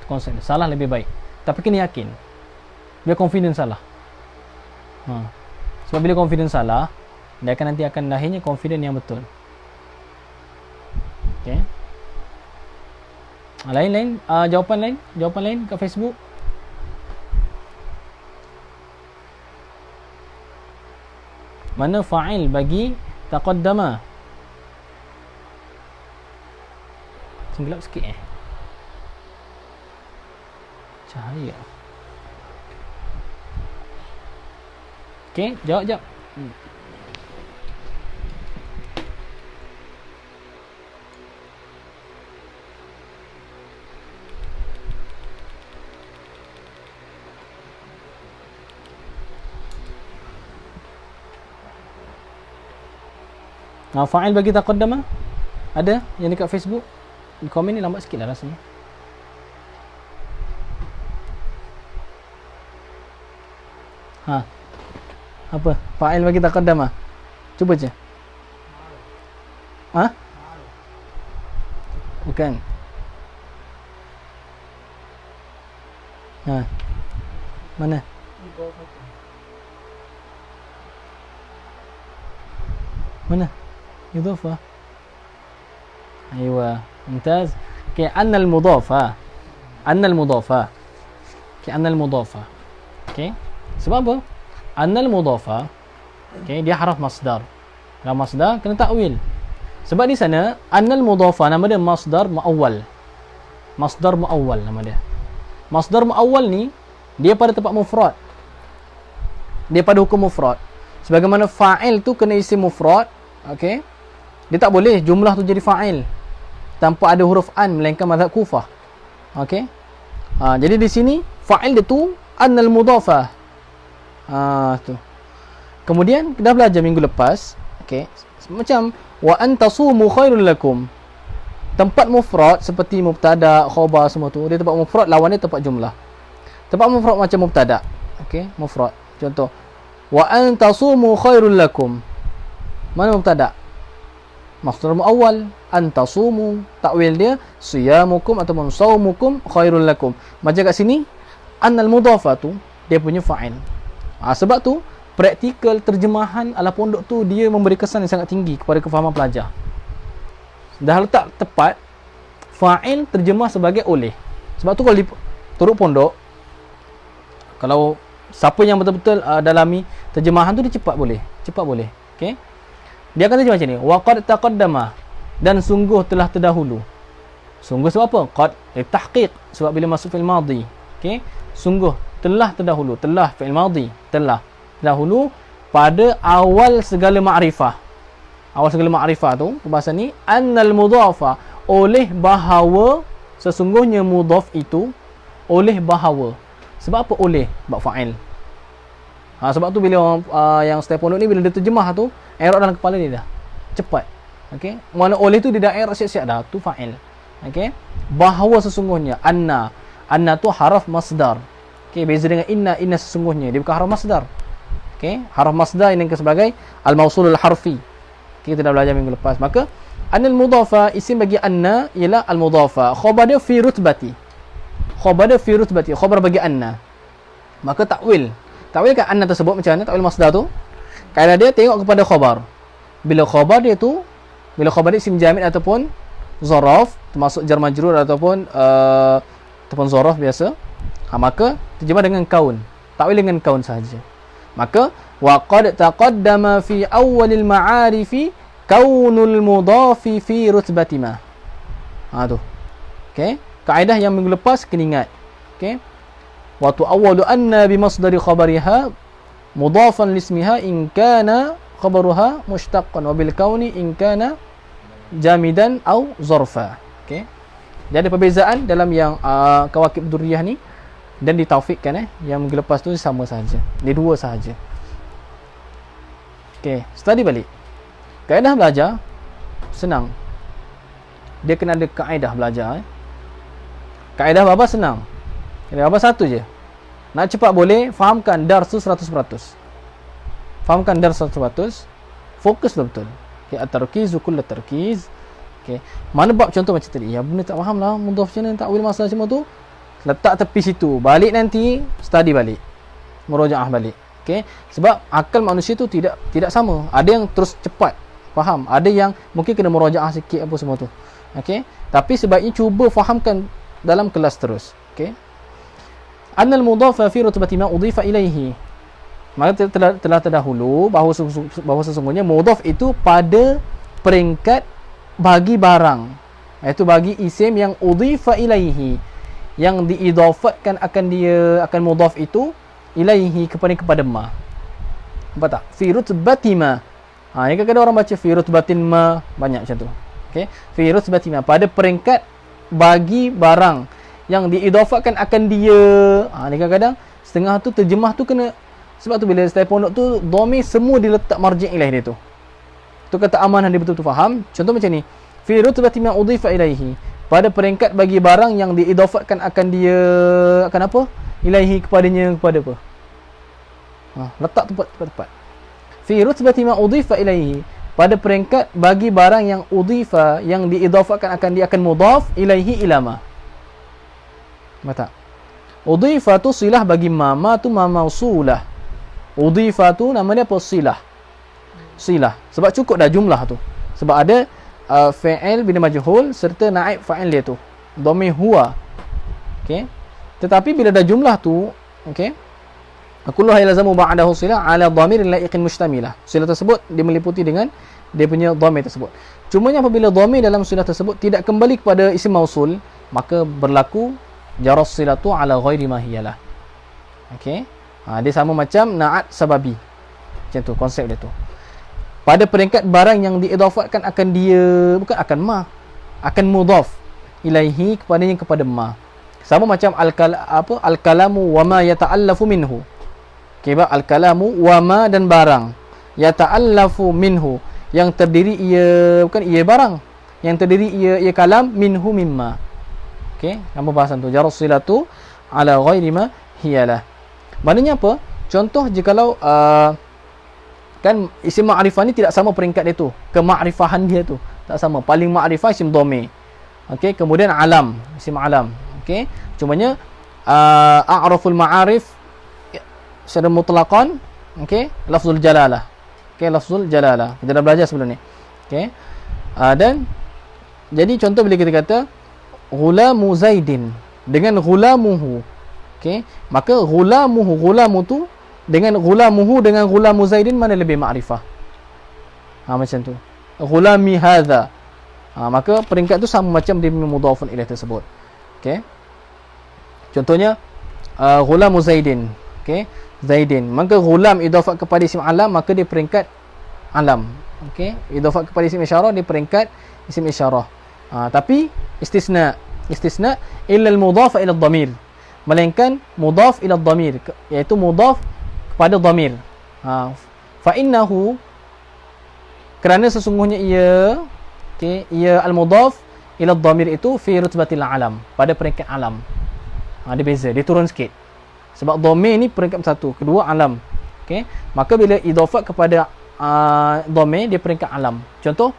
Konsep salah lebih baik. Tapi kena yakin. Biar confident salah. Sebab bila confident salah, dia akan nanti akan lahirnya confident yang betul. Okey. Lain-lain, jawapan lain kat Facebook. Mana fa'il bagi taqaddama? Gelap sikit cahaya. Okey, jawab. Fa'il bagi taqaddama? Ada yang dekat Facebook? Di komen ni lambat sikit lah rasanya. Apa? Fa'il bagi taqaddama? Cuba je. Bukan. Mana? Mana? إضافة. أيوة ممتاز. كأن المضافة okay. Sebab apa? أن المضافة okay, dia haraf masdar. Kalau masdar kena takwil. Sebab di sana أن المضافة nama dia masdar muawwal nama dia. Masdar muawwal ni dia pada tempat mufrad, dia pada hukum mufrad. Sebagaimana fa'il tu kena isim mufrad. Okay. Dia tak boleh jumlah tu jadi fa'il tanpa ada huruf an, melainkan mazhab Kufah. Okey. Jadi di sini fa'il dia tu annal mudhafah. Tu. Kemudian dah belajar minggu lepas, okey. Macam wa antasumu khairul lakum. Tempat mufrad seperti mubtada, khabar semua tu, dia tempat mufrad, lawan dia tempat jumlah. Tempat mufrad macam mubtada. Okey, mufrad. Contoh wa antasumu khairul lakum. Mana mubtada? Masdar muawwal, antasumu, takwil dia siyamukum ataupun saumukum khairul lakum. Macam kat sini annal mudhafatu dia punya fa'il. Sebab tu praktikal terjemahan ala pondok tu dia memberi kesan yang sangat tinggi kepada kefahaman pelajar. Dah letak tepat fa'il terjemah sebagai oleh. Sebab tu kalau di turut pondok, kalau siapa yang betul-betul dalami terjemahan tu dia cepat boleh. Okey. Dia akan terjemah macam ni, wa qad taqaddama, dan sungguh telah terdahulu. Sungguh sebab apa? Qad tahqiq, sebab bila masuk fi'il madhi. Okey, sungguh telah terdahulu, telah fi'il madhi, telah terdahulu pada awal segala ma'rifah. Awal segala ma'rifah tu perbahasan ni annal mudhafa, oleh bahawa sesungguhnya mudhaf itu, oleh bahawa. Sebab apa oleh? Sebab fa'il. Sebab tu bila orang yang stay pondok ni bila dia terjemah tu, error dalam kepala dia dah cepat. Okey, mana oleh tu dia dah error siap-siap dah, tu fa'il. Okey, bahawa sesungguhnya, anna tu haraf masdar. Okey, beza dengan inna sesungguhnya dia bukan haraf masdar. Okey, haraf masdar ini sebagai al-mausul al-harfi. Kita dah belajar minggu lepas. Maka anil mudhafa, isim bagi anna ialah al-mudhafa, khabar dia fi rutbati, khabar bagi anna. Maka takwil kan anna tersebut macam mana takwil masdar tu? Kaedah dia tengok kepada khabar. Bila khabar dia isim jamid ataupun zaraf, termasuk jar majrur ataupun zaraf biasa, maka terjemah dengan kaun. Takwil dengan kaun sahaja. Maka wa qad taqaddama fi awwalil ma'arifi kaunul mudhafi fi rutbati ma. Tu. Okey, kaedah yang minggu lepas kena ingat. Okey. Wa tu'awwalu anna bi masdari khabariha mudhafan lismiha in kana khabaruha mushtaqqan wa bil kauni in kana jamidan au zarfa. Okey. Jadi ada perbezaan dalam yang kawakib durriyah ni dan ditaufikkan yang minggu lepas tu sama sahaja. Dia dua sahaja. Okey, study balik. Kaedah belajar senang. Dia kena ada kaedah belajar. Kaedah baba senang. Kaedah baba satu je. Nak cepat boleh, fahamkan darsu 100%. Fahamkan darsu 100%. Fokus betul-betul. Okay, at-tarkiz kullu tarkiz. Okay. Mana bab contoh macam tadi? Ya, benda tak faham lah. Mudhaf macam mana, takwil masalah semua tu. Letak tepi situ. Balik nanti, study balik. Murojaah balik. Okey, sebab akal manusia tu tidak sama. Ada yang terus cepat faham, ada yang mungkin kena murajaah sikit apa semua tu. Okey, tapi sebaiknya cuba fahamkan dalam kelas terus. Okey, annal mudhafa fi rutbati ma udhifa ilaihi, maka telah terdahulu bahawa sesungguhnya mudhaf itu pada peringkat bagi barang, iaitu bagi isim yang udhifa ilaihi, yang diidafatkan akan mudhaf itu ilaihi kepada ma. Nampak tak? Fi rutbati ma. Ni kadang-kadang orang baca fi rutbatin ma, banyak macam tu. Okey, fi rutbati ma, pada peringkat bagi barang yang diidafatkan akan dia. Ni kadang-kadang setengah tu terjemah tu kena, sebab tu bila style pondok tu dhamir semua diletak marji' ilaih dia tu. Tu kata amanah dia betul-betul faham. Contoh macam ni, fi rutbati ma udhifa ilaihi, pada peringkat bagi barang yang diidafatkan akan dia, akan apa? Ilaihi, kepadanya, kepada apa? Letak tepat. Fi rutbati ma udhifa ilaihi, pada peringkat bagi barang yang udhifa, yang diidafatkan akan dia, akan mudhaf ilaihi ilama. Mata udhifa tu silah bagi ma tu ma mausulah. Udhifa tu nama dia apa? Silah. Sebab cukup dah jumlah tu. Sebab ada fa'il bina majhul serta naib fa'il dia tu, dhamir huwa. Okey, tetapi bila dah jumlah tu, okey, kullu yalzamu ba'dahu silah ala dhamir laiqin mustamilah. Silah tersebut dia meliputi dengan dia punya dhamir tersebut. Cumanya apabila dhamir dalam silah tersebut tidak kembali kepada isim mausul, maka berlaku jaras silatu ala ghairi ma hiyalah. Okey, dia sama macam na'at sababi. Macam tu konsep dia tu. Pada peringkat barang yang diidafatkan akan dia, bukan akan ma, akan mudhaf ilaihi, kepadanya, kepada ma. Sama macam al-kalamu wa ma yata'allafu minhu. Okey, al-kalamu wa ma dan barang, yata'allafu minhu, yang terdiri ia, bukan ia barang, yang terdiri ia kalam, minhu mimma. Okey, nama bahasan tu jaras silatu ala ghairi ma hiyalah. Maknanya apa? Contoh jikalau kan isim ma'rifah ni tidak sama peringkat dia tu, kema'rifahan dia tu tak sama. Paling ma'rifah isim dhamir. Okey, kemudian alam, isim alam. Okey, cumanya a'raful ma'arif secara mutlaqan, okey, lafzul jalalah. Okey, lafzul jalalah kita dah belajar sebelum ni. Okey, dan jadi contoh bila kita kata ghulamu zaidin dengan ghulamuhu, okey, maka ghulamu tu dengan ghulamuhu dengan ghulamu zaidin, mana lebih ma'rifah? Macam tu. Ghulami hadza, maka peringkat tu sama macam dia mudhafun ilaih tersebut. Okey, contohnya ghulamu zaidin, okey, zaidin, maka ghulam idafat kepada isim alam, maka dia peringkat alam. Okey, idafat kepada isim isyarah, dia peringkat isim isyarah. Tapi istisna illa al-mudhaf ila ad-dhamir, melainkan mudhaf ila ad-dhamir, iaitu mudhaf kepada dhamir. Fa innahu, kerana sesungguhnya ia, okey, ia al-mudhaf ila ad-dhamir itu fi rutbatil alam, pada peringkat alam. Dia beza, dia turun sikit. Sebab dhamir ni peringkat satu, kedua alam. Okey, maka bila idafat kepada dhamir, dia peringkat alam. Contoh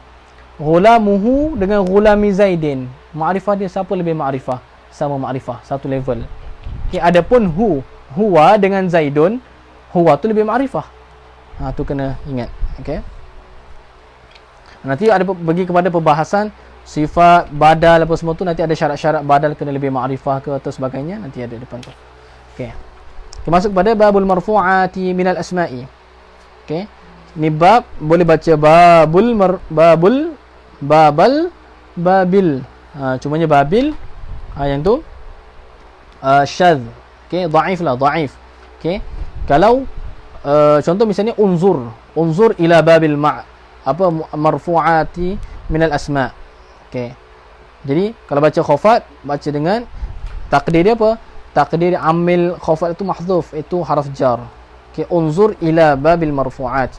ghulamuhu dengan ghulami zaidin, ma'rifah dia siapa lebih ma'rifah? Sama ma'rifah, satu level. Okey, adapun huwa dengan zaidun, huwa tu lebih ma'rifah. Tu kena ingat. Okey, nanti ada bagi kepada perbahasan sifat badal apa semua tu, nanti ada syarat-syarat badal kena lebih ma'rifah ke atau sebagainya, nanti ada depan tu. Okey, kita masuk pada babul marfu'ati minal asma'i. Okey, ni bab boleh baca babil, cumanya babil yang tu syadz. Okey, dhaif lah, dhaif. Okey, kalau contoh misalnya unzur ila babil marfu'ati minal asma'. Okey, jadi kalau baca khafat, baca dengan takdir dia apa? Takdir amil khafat itu mahdhuf, itu haraf jar. Okey, unzur ila babil marfu'at.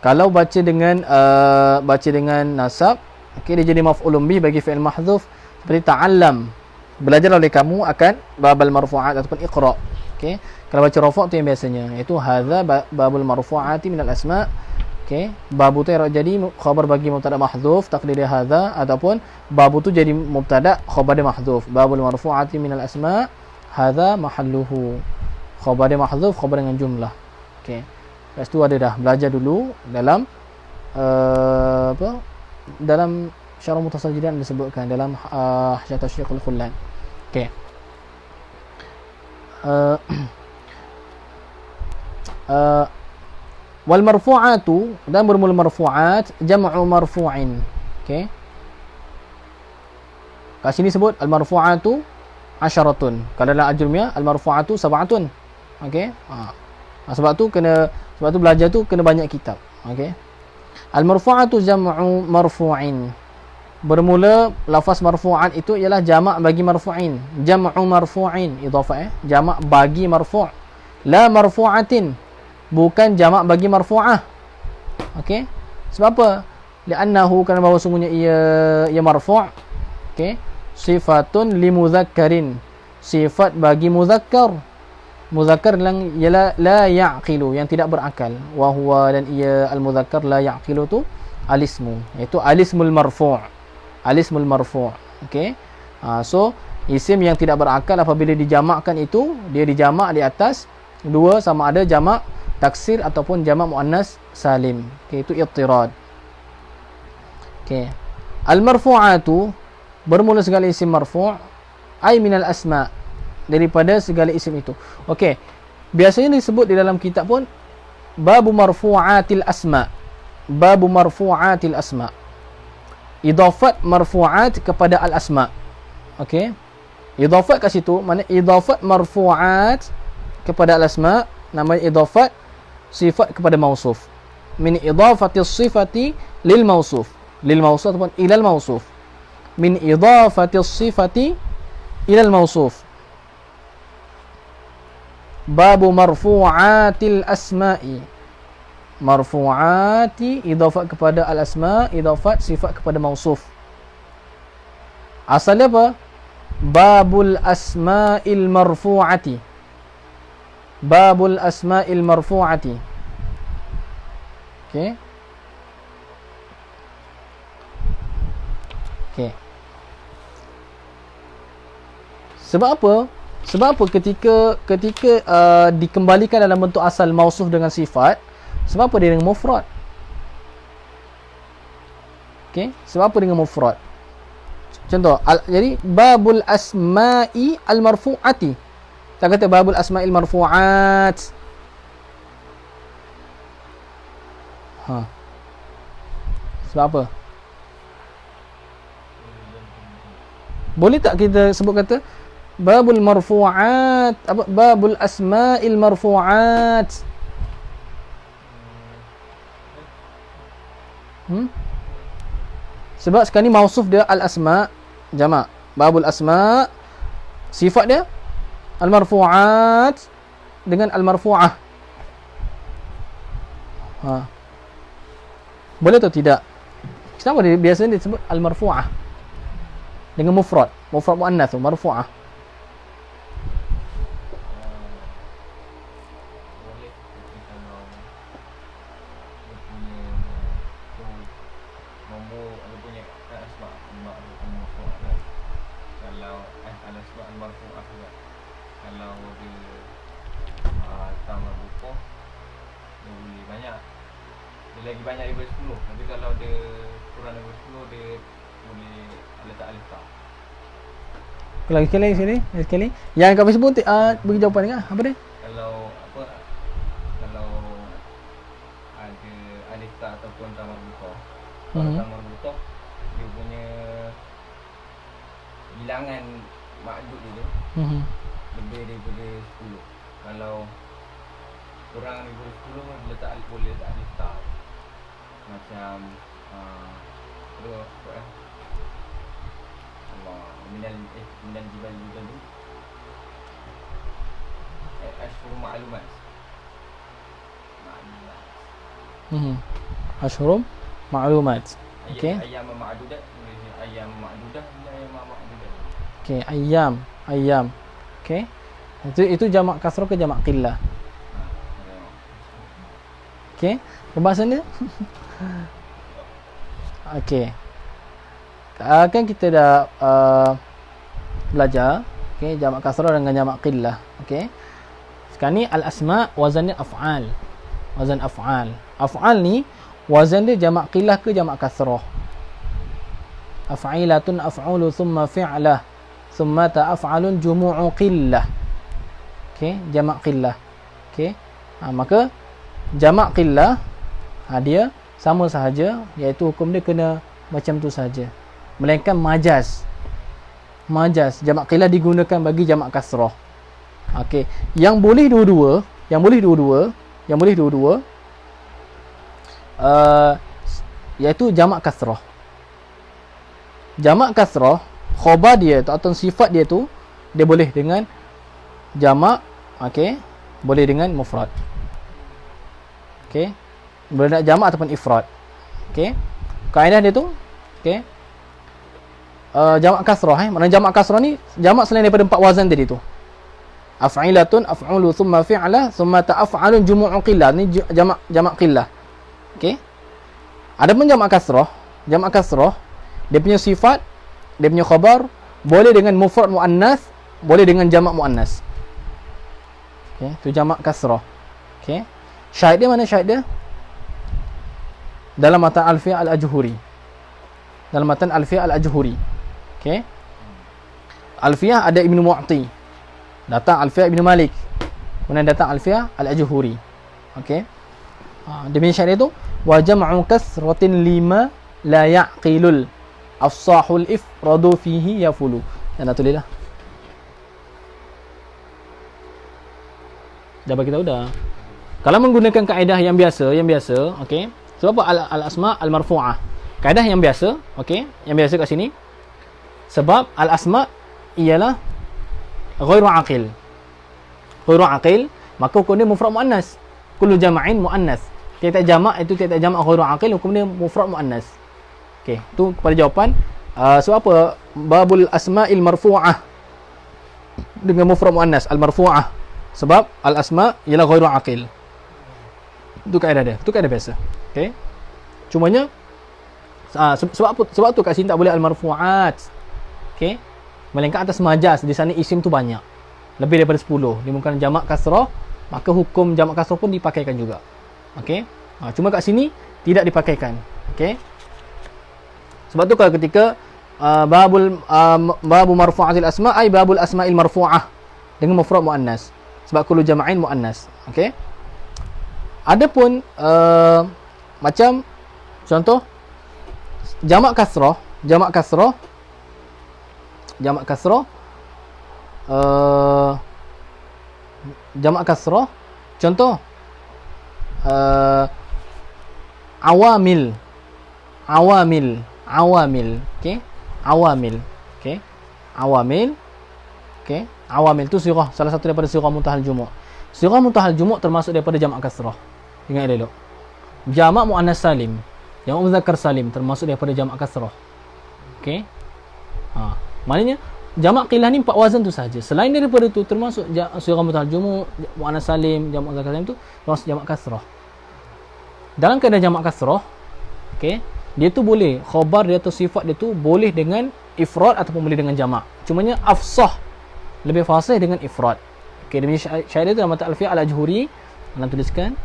Kalau baca dengan nasab, okey, dia jadi maf'ulun bih bagi fi'il mahdhuf, seperti ta'allam, belajar oleh kamu akan babal marfu'at ataupun iqra. Okey, kalau baca rafa' tu yang biasanya, iaitu hadza babul marfu'ati minal asma'. Okey, babu tu jadi khabar bagi mubtada mahdhuf, takdir dia hadza, ataupun babu tu jadi mubtada, khabar dia mahdhuf. Babul marfu'ati minal asma', hadza mahalluhu, khabar dia mahdhuf, khabar dengan jumlah. Okey. Lepas tu ada dah belajar dulu dalam apa? Dalam Syarah Mukhtasar Jidan disebutkan dalam Hasyiat Syekhul Khullan. Okey. Wal marfu'atu, dan bermula marfu'at jam'u marfu'in. Okey. Kat sini sebut al marfu'atu asyaratun. Kalau dalam ajrumiyah al marfu'atu sab'atun. Okey. Sebab tu belajar tu kena banyak kitab. Okey. Al marfu'atu jam'u marfu'in. Bermula lafaz marfu'an itu ialah jamak bagi marfu'in. Jam'u marfu'in, idhafah jamak bagi marfu'. La marfu'atin, bukan jamak bagi marfu'ah. Okey. Sebab apa? Li'annahu, kerana bahawa sungguhnya ia marfu'. Okey. Sifatun li mudzakkarin, sifat bagi muzakkar. Muzakkar ialah la ya'qilu, yang tidak berakal. Wa huwa, dan ia al muzakkar la ya'qilu tu alismu, iaitu alismul marfu'. Alismul marfu'. Okey. So isim yang tidak berakal apabila dijamakkan itu, dia dijamak di atas dua, sama ada jamak taksir ataupun jamak muannas salim. Okey, itu ittirad. Okey. Al marfu'atu, bermula segala isim marfu', ay minal asma', daripada segala isim itu. Okey. Biasanya disebut di dalam kitab pun babu marfu'atil asma'. Babu marfu'atil asma'. Idafat marfu'at kepada al asma'. Okey. Idafat kat situ mana idafat marfu'at kepada al asma', namanya idafat sifat kepada mausuf. Min idafati sifati lil mausuf. Lil mausuf ataupun ilal mausuf. Min idafati sifati ilal mausuf. Babu marfu'atil asma'i. Marfu'ati, idafat kepada al asma', idafat sifat kepada mausuf. Asalnya apa? Babul asma'il marfu'ati. Babul asma'il marfu'ati. Okey. Okey. Sebab apa? Sebab apa ketika dikembalikan dalam bentuk asal mausuf dengan sifat, sebab apa dia dengan mufrad? Okey, sebab apa dengan mufrad? Contoh, jadi babul asma'i al marfu'ati. Tak kata babul asma'il marfu'at. Sebab apa? Boleh tak kita sebut kata babul marfu'at, apa, babul asma'il marfu'at? Sebab sekarang ni mausuf dia al-asma' jamak. Babul asma' sifat dia al-marfu'at dengan al-marfu'ah. Boleh atau tidak? Kenapa dia biasanya disebut al-marfu'ah dengan mufrad muannas tu marfu'ah? Lagi banyak daripada 10. Tapi kalau dia kurang daripada 10, dia boleh letak alif ta. Lagi sekali. Yang kat Facebook bagi jawapan dengar. Apa dia? Kalau ada alif ta ataupun ta marbuthah. Kalau ta marbuthah, dia punya bilangan maksud dia lebih daripada 10. Kalau kurang daripada 10, boleh letak alif ta. Macam Allah minal jibal tu ashhur ma'lumat. Ashhur ma'lumat. Okey. Ayyam ma'dudat, ayyam ma'dudah, ayyam ma'dudat. Okey, ayyam. Okey. Itu jamak kasrah ke jamak qillah? Okey. Pembahasan dia? Okey. Kan kita dah belajar jamak kasrah dengan jamak qillah. Okey. Sekarang ni al-asma' wazannya af'al. Wazan af'al. Af'al ni wazan dia jamak qillah ke jamak kasrah? Af'ilatun af'ulu thumma fi'lah thumma ta'af'alun jumu'u qillah. Okey, jamak qillah. Okey. Maka jamak qillah dia sama sahaja, iaitu hukum dia kena macam tu saja. Melainkan majaz. Majaz jamak qillah digunakan bagi jamak kasrah. Okey, yang boleh dua-dua, iaitu jamak kasrah. Jamak kasrah, khabar dia tu atau sifat dia tu dia boleh dengan jamak, okey, boleh dengan mufrad. Okey. Boleh nak jamak ataupun ifrad. Okey. Kaedah dia tu, okey. Jamak kasrah mana jamak kasrah ni jamak selain daripada 4 wazan tadi tu. Af'ilatun af'ulu thumma fi'lah thumma ta'af'alun jumu'u qillah. Ni jamak qillah. Okey. Adapun jamak kasrah dia punya sifat, dia punya khabar boleh dengan mufrad muannas, boleh dengan jamak muannas. Okey, tu jamak kasrah. Okey. Syahid dia mana syahid dia? Dalam matan Alfiyah Al-Ajhuri. Dalam matan Alfiyah Al-Ajhuri. Okey. Alfiyah ada Ibnu Mu'ti. Datang Alfiyah Ibnu Malik. Kemudian datang Alfiyah Al-Ajhuri. Okey. Dia punya syahid tu wa jam'u kasratin lima la ya'qilul afsahul ifradu fihi yafulu. Dan nak tulislah. Dah bagi tahu dah. Kalau menggunakan kaedah yang biasa, okey. Sebab apa al-asma al-marfu'ah? Kaedah yang biasa, okey, yang biasa kat sini. Sebab al-asma ialah ghairu aqil. Ghairu aqil, maka hukum dia mufrad muannas. Kullu jama'in muannas. Tiap-tiap jamak itu tiap-tiap jamak ghairu aqil, hukum dia mufrad muannas. Okey, tu kepada jawapan. Sebab apa babul asma'il marfu'ah dengan mufrad muannas al-marfu'ah? Sebab al-asma ialah ghairu aqil. Itu kaedah dia. Itu kaedah biasa. Okey. Cumanya sebab tu kat sini tak boleh al-marfu'at. Okey. Melainkan atas majaz, di sana isim tu banyak. Lebih daripada 10. Dia bukan jamak kasrah, maka hukum jamak kasrah pun dipakaikan juga. Okey. Cuma kat sini tidak dipakaikan. Okey. Sebab tu kalau ketika babu marfu'atil asma ai babul asma'il marfu'ah dengan mufrad muannas. Sebab kullu jama'in muannas. Okey. Adapun macam contoh jamak kasrah contoh awamil, okey, awamil tu sirah, salah satu daripada sirah muntahal jumu'. Sirah muntahal jumu' termasuk daripada jamak kasrah. Ingat elok. Jamak muannas salim, jamak muzakkar salim termasuk daripada jamak kasrah. Okey. Maknanya jamak qillah ni 4 wazan tu saja. Selain daripada tu termasuk sirah muntahal jumu', muannas salim, jamak muzakkar salim tu termasuk jamak kasrah. Dalam keadaan jamak kasrah, okey, dia tu boleh khabar dia atau sifat dia tu boleh dengan ifrad ataupun boleh dengan jamak. Cumanya afsah, lebih fasih dengan ifrad. Okey, dia punya syair tu dalam matan Alfiyah Al-Ajhuri. Nak tuliskan.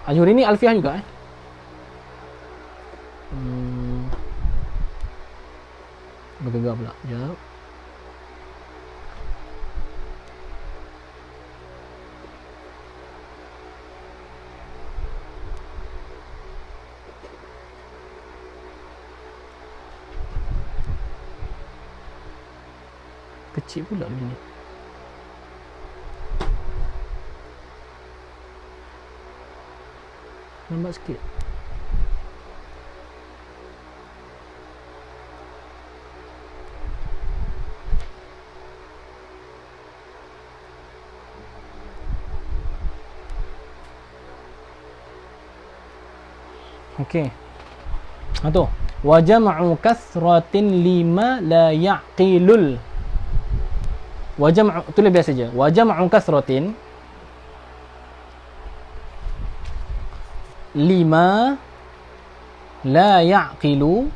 Ajhuri ni Alfiyah juga Bergegar pula. Sekejap. Kecil pula begini. Lambat sikit. Okey. Tu. Wa jam'u kasratin lima la ya'qilul. Wa jam'u tu lebih biasa saja. Wa jam'u kasratin lima la ya'qilu.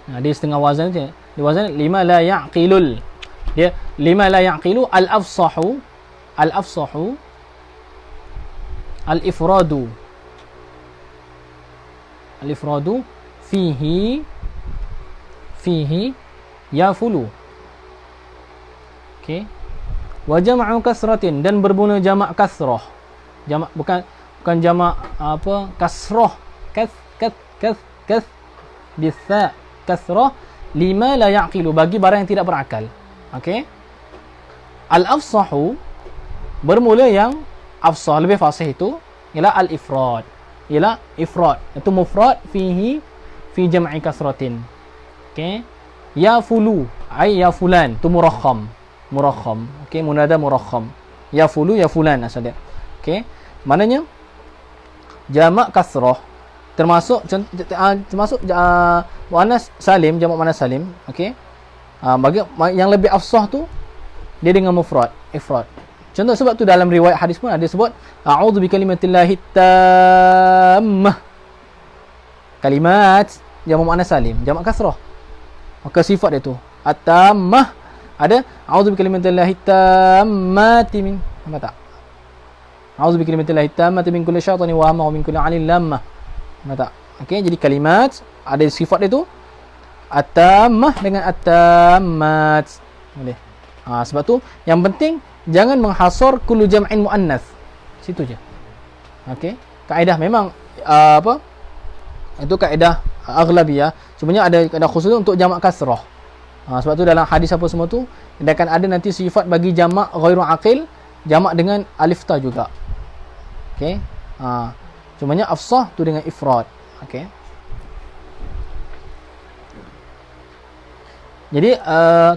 Dia setengah wazan je. Dia wazan lima la ya'qilul. Dia lima la ya'qilu al-afsahu al-ifradu. Al-ifradu fihi yafulu. Okey. Wa jam'u kasratin, dan bermula jamak kasrah. Jamak bukan jamak apa, kasrah. Kas bisa kasrah lima la yaqilu, bagi barang yang tidak berakal. Okey. Al-afsahu, bermula yang afsah, lebih fasih itu ialah al-ifrad. Ialah ifrad. Itu mufrad fi jam'i kasratin. Okey. Ya fulu, ai ya fulan, tu murakham. Okey, munada murakham. Ya fulu, ya fulan asal dia. Okey. Maknanya jamak kasrah termasuk muannas salim, jamak muannas salim. Okey. Bagi yang lebih afsah tu dia dengan mufrad, ifrad. Contoh, sebab tu dalam riwayat hadis pun ada sebut a'udzu bikalimatillahi tammah. Kalimat jamak muannas salim, jamak kasrah. Maka sifat dia tu at-tammah, ada a'udzu bikalimatillahi tammati min, apa tak? A'udzu bikalimatillahi tammati min kulli syaitanin wa hamma wa min kulli 'ainin lammah. Apa tak? Okey, jadi kalimat ada sifat dia tu at-tammah dengan at-tammat. Boleh. Sebab tu yang penting jangan menghasar kullu jam'in muannas. Situ je. Okey. Kaedah memang apa? Itu kaedah aghlabiyah. Cumanya ada kaedah khusus untuk jamak kasrah. Sebab tu dalam hadis apa semua tu dia akan ada nanti sifat bagi jamak ghairu aqil, jamak dengan alif ta juga. Okey. Cumanya afsah tu dengan ifrad. Okey. Jadi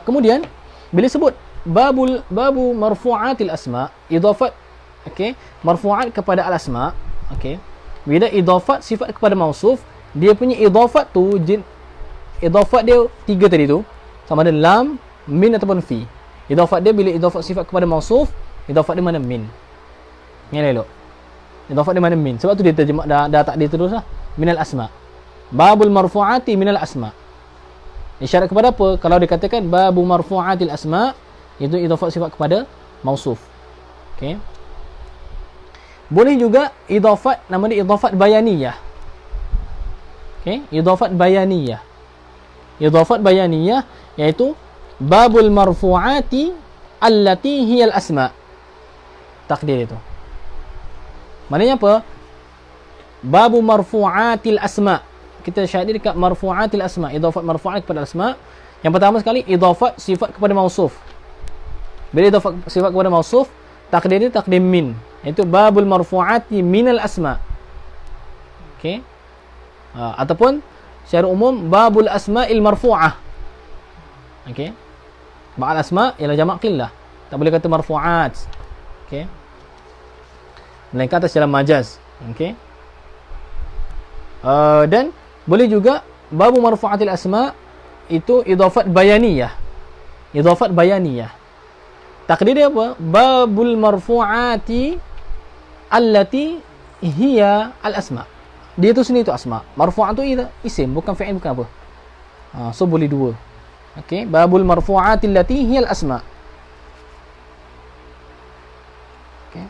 kemudian bila sebut babu marfu'atil asma, idafat, okey, marfu'at kepada al asma, okey. Bila idafat sifat kepada mausuf, dia punya idafat tu idafat dia tiga tadi tu, sama ada lam, min ataupun fi. Idafat dia bila idafat sifat kepada mausuf, idafat dia mana min. Ni elok. Idafat dia mana min. Sebab tu dia terjemah dah tak dia terus lah. Minal asma. Babul marfu'ati minal asma. Isyarat kepada apa? Kalau dikatakan babu marfu'atil asma, itu idafat sifat kepada mausuf. Okey. Boleh juga idafat, nama dia idafat bayaniyah. Okey, idafat bayaniyah. Idafat bayaniyah iaitu babul marfu'ati allati hiyal asma. Takdir itu. Maknanya apa? Babu marfu'atil asma. Kita syahid dekat marfu'atil asma, idafat marfu'at kepada asma. Yang pertama sekali idafat sifat kepada mausuf. Bila idafat sifat kepada mausuf, takdir dia takdir min. Itu babul marfu'ati minal asma. Okey. Ataupun secara umum babul asma'il marfu'ah. Okey. Ba'al asma' ialah jamak qillah. Tak boleh kata marfu'at. Okey. Melainkan atas dalam majaz. Okey. Dan boleh juga babu marfu'atil asma' itu idafat bayaniyah. Idafat bayaniyah. Takdir dia apa? Babul marfu'ati allati hiya al-asma'. Dia tu sendiri tu asma'. Marfu'at tu isim, bukan fi'il, bukan apa. So boleh dua. Okey, babul marfu'ati allati hiya al-asma'. Okey.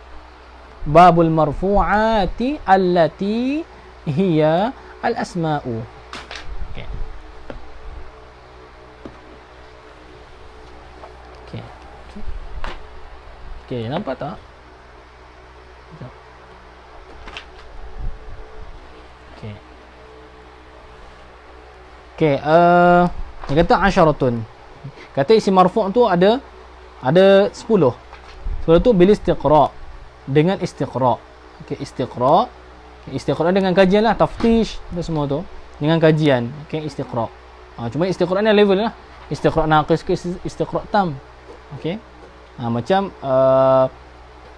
Babul marfu'ati allati hiya al-asma'u. Okey. Okey. Okey, nampak tak? Okey. Okey, dia kata asyaratun. Kata isim marfu' tu ada 10. Sebab tu bil istiqra', dengan istiqra'. Okey, istiqra'. Istiqra' dengan kajian lah, taftish dan semua tu dengan kajian. Okey, istiqra'. Cuma istiqra' ni level lah. Istiqra' naqis ke istiqra' tam. Okey. Macam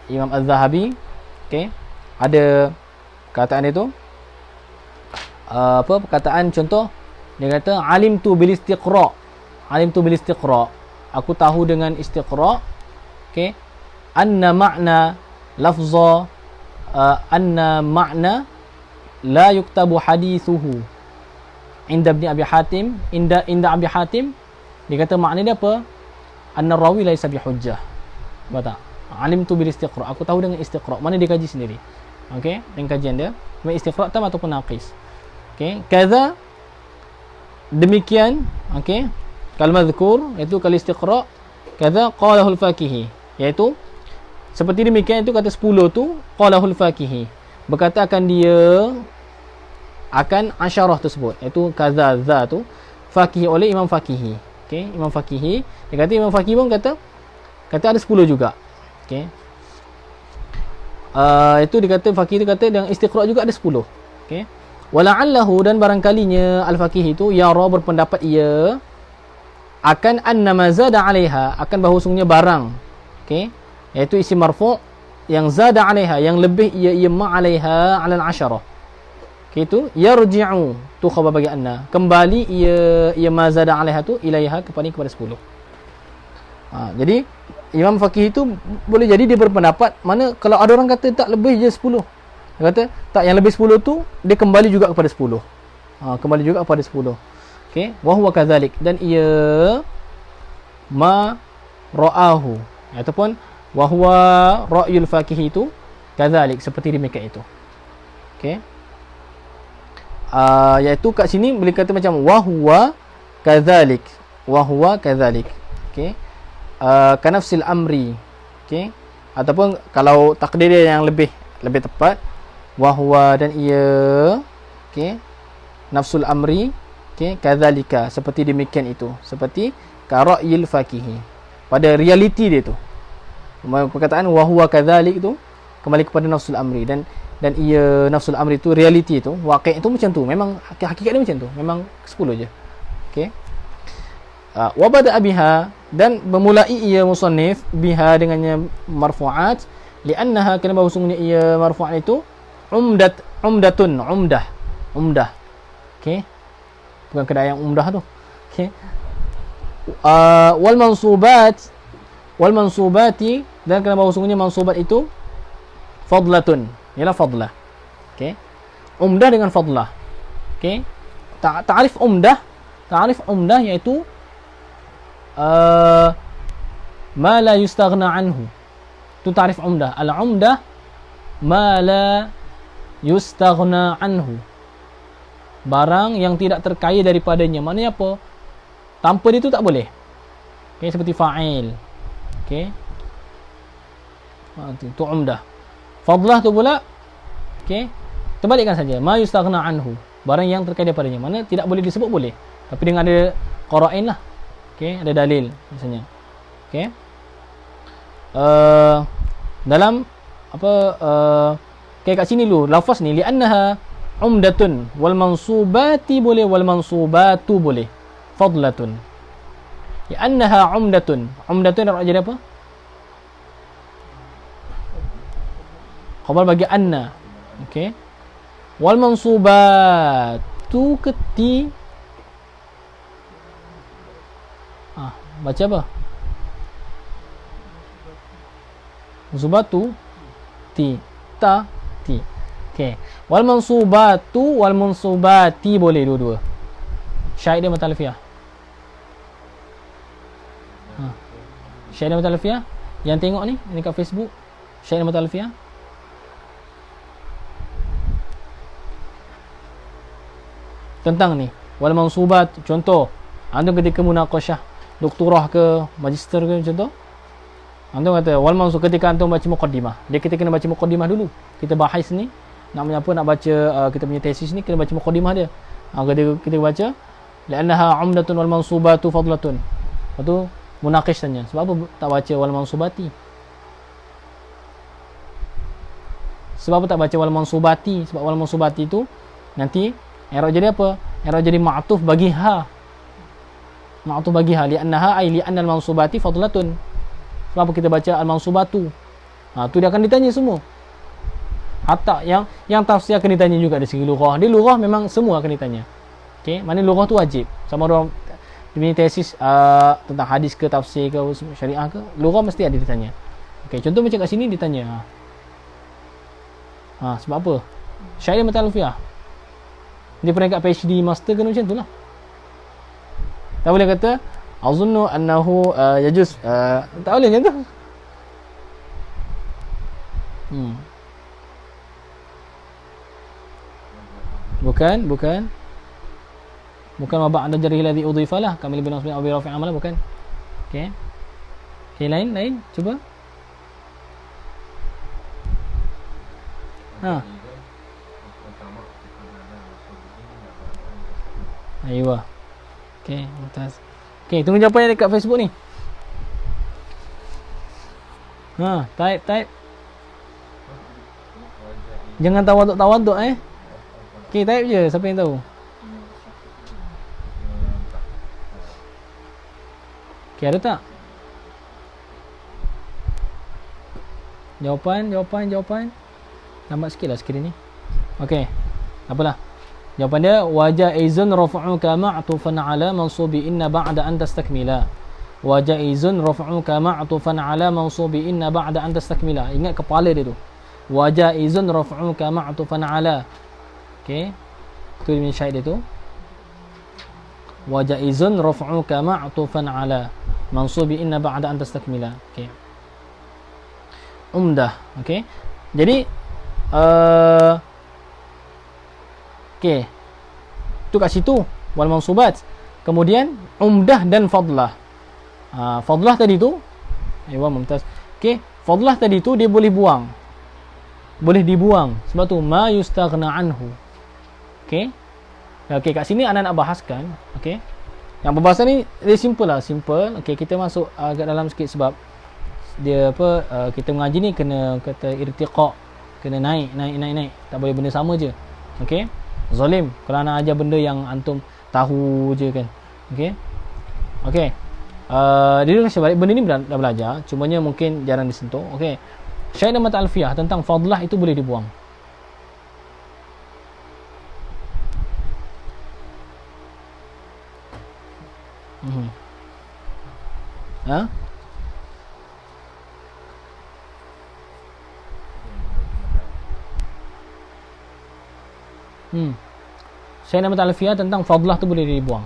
Imam Az-Zahabi, okey, ada perkataan dia tu apa perkataan contoh, dia kata alimtu bil istiqra'. Alimtu bil istiqra'. Aku tahu dengan istiqra'. Okey. Anna ma'na lafza anna ma'na la yuktabu hadithuhu inda Ibn Abi Hatim, inda Abi Hatim. Dia kata makna dia apa? Anna rawi laisa bihujjah. Betul tak? Alimtu bil istiqra'. Aku tahu dengan istiqra'. Mana dia kaji sendiri. Okey, dengan kajian dia. Sama istiqra' tam ataupun naqis. Okey, kaza demikian, okey. Kal madhkur iaitu kal istiqra', kaza qalahu al-Fakihi, iaitu seperti demikian itu kata 10 tu qalahu al-Fakihi. Berkata akan dia akan asyarah tersebut, iaitu kaza za tu Fakihi oleh Imam Fakihi. Okey, Imam Fakihi, dia kata Imam Fakihi pun kata ada 10 juga. Okey. Itu dikata Faqih itu kata dengan istiqra' juga ada 10. Okey. Wala'allahu, dan barangkalinya Al-Faqih itu yara berpendapat ia akan annama zada 'alaiha, akan bahawasanya barang. Okey. Iaitu isim marfu' yang zada 'alaiha, yang lebih ia ma 'alaiha 'ala al-'asharah. Okey, itu yarji'u tu khabar bagi anna. Kembali ia ma zada 'alaiha tu ilaiha kepada 10. Jadi Imam Faqih itu boleh jadi dia berpendapat mana kalau ada orang kata tak lebih je 10. Dia kata tak, yang lebih 10 tu dia kembali juga kepada 10. Kembali juga kepada 10. Okey, wa huwa kadzalik, dan ia ma ra'ahu ataupun wa huwa ra'yul faqih itu kadzalik, seperti demikian itu. Okey. Iaitu kat sini boleh kata macam wa huwa kadzalik. Wa huwa kadzalik. Okey. Kanafsil amri. Okey, ataupun kalau takdir dia yang lebih tepat, wahwa, dan ia, okey, nafsul amri, okey, kadzalika, seperti demikian itu, seperti kara'il faqihi, pada realiti dia tu. Perkataan wahwa kadzalik itu kembali kepada nafsul amri, dan ia nafsul amri itu realiti itu, waqi' itu macam tu, memang hakikat dia macam tu, memang 10 je. Okey. Wa bada'a biha, dan bermulai ia musannif biha dengannya marfu'at, li'annaha, kerana bahawasanya ia marfu'at itu umdah. Okey, bukan kedai yang umdah tu. Okey. Wal mansubati, dan kerana bahawasanya mansubat itu fadlatun, ialah fadlah. Okey, umdah dengan fadlah. Okey, ta'rif umdah iaitu ma la yustaghna anhu. Tu ta'rif umdah. Al-umdah ma la yustaghna anhu, barang yang tidak terkaya daripadanya. Maknanya apa? Tanpa dia tu tak boleh. Okay, seperti fa'il. Okay, itu umdah. Fadlah tu pula, okay, terbalikkan saja, ma yustaghna anhu, barang yang terkaya daripadanya. Mana tidak boleh disebut, boleh, tapi dengan ada qara'in lah. Okey, ada dalil misalnya. Okey. Dalam apa okey, kat sini dulu lafaz ni li'annaha umdatun, wal mansubati boleh, wal mansubatu boleh, fadlatun. Li'annaha umdatun. Umdatun nak jadi apa? Khabar bagi anna. Okey. Wal mansubatu keti, baca apa? Mansubatu ti, ta, ti. Okey. Wal mansubatu wal mansubati boleh dua-dua. Syahid dia mutalafiyah. Syahid dia mutalafiyah. Yang tengok ni kat Facebook, syahid dia mutalafiyah. Tentang ni wal mansubat, contoh antum ketika munaqasyah doktorah ke magister ke macam tu, antum kata wal mansub, ketika antum baca muqaddimah, kita kena baca muqaddimah dulu. Kita bahas ni nak baca kita punya tesis ni, kena baca muqaddimah dia. Kita baca li'annaha umdatun wal mansubatu fadlatun. Lepas tu munaqish tanya, sebab apa tak baca wal mansubati? Sebab apa tak baca wal mansubati? Sebab wal mansubati tu nanti i'rab jadi apa? I'rab jadi ma'tuf bagi ha. Ma'tuf bagi ha, li'annaha ay li'anna al-mansubati fadlatun. Sebab apa kita baca al-mansubatu? Tu dia akan ditanya semua. Hatta yang tafsir akan ditanya juga dari segi lughah. Di lughah memang semua akan ditanya. Okey, mana lughah tu wajib. Sama orang dia punya tesis tentang hadis ke tafsir ke syariah ke, lughah mesti ada ditanya. Okey, contoh macam kat sini ditanya. Sebab apa? Syahid mutalafiyah. Dia peringkat PhD master kena macam tu lah. Tak boleh kata azunnu annahu yajuz, tak boleh macam tu. Bukan ma ba'da jarhi alladhi udhifa lah kami lebih nasbin abi rafi' amalah, bukan. Okey. Okey, lain cuba. Ha. Aywa. Okey, mumtaz. Okey, tunggu jawapan dekat Facebook ni. Ha, type. Jangan tawaduk Okey, type je, siapa yang tahu? Okey, ada tak? Jawapan. Lambat sikit lah skrin ni. Okey, apalah. Jawapan dia wajaizun raf'uka ma'tufan ala mansubi inna ba'da an tastakmila. Wajaizun raf'uka ma'tufan ala mansubi inna ba'da an tastakmila. Ingat kepala dia tu. Wajaizun raf'uka ma'tufan ala. Okey. Tu dia syahid dia tu. Wajaizun raf'uka ma'tufan ala mansubi inna ba'da an tastakmila. Okey. Umdah. Okey. Jadi okey. Tu kat situ wal mansubat. Kemudian umdah dan fadlah. Fadlah tadi tu aywa mumtaz. Okey, fadlah tadi tu dia boleh buang. Boleh dibuang. Sebab tu ma yustaghna anhu. Okey. Okey, kat sini anak nak bahaskan, okey. Yang pembahasan ni dia simple. Okey, kita masuk agak dalam sikit sebab dia kita mengaji ni kena kata irtiqa, kena naik. Tak boleh benda sama je. Okey. Zalim kalau nak ajar benda yang antum tahu je kan. Okey. Dia kasi balik benda ni dah belajar, cumanya mungkin jarang disentuh. Okey. Syahid dan mata alfiyah tentang fadlah itu boleh dibuang. Ha? Syahid dan mata alfiyah tentang fadlah tu boleh dibuang.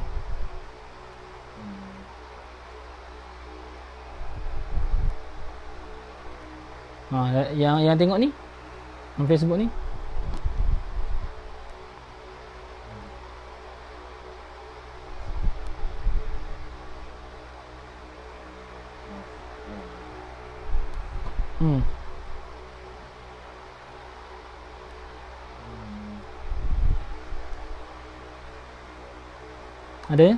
Yang tengok ni on Facebook ni. Ada?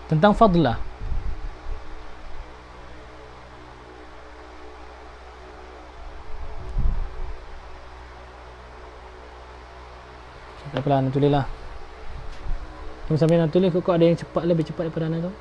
Tentang fadlah. Tak apalah, nak tulis lah. Kamu sambil nak tulis, kok ada yang cepat, lebih cepat daripada anak tu?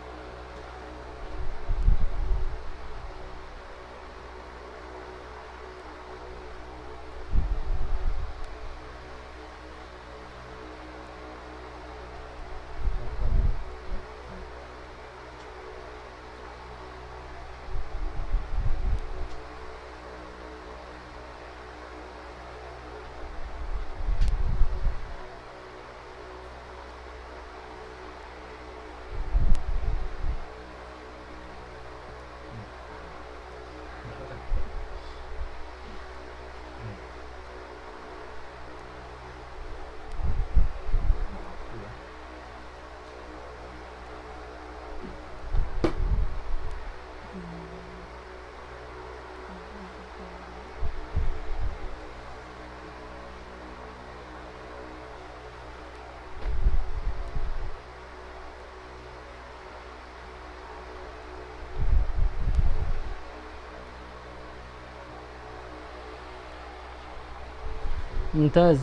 Mumtaz.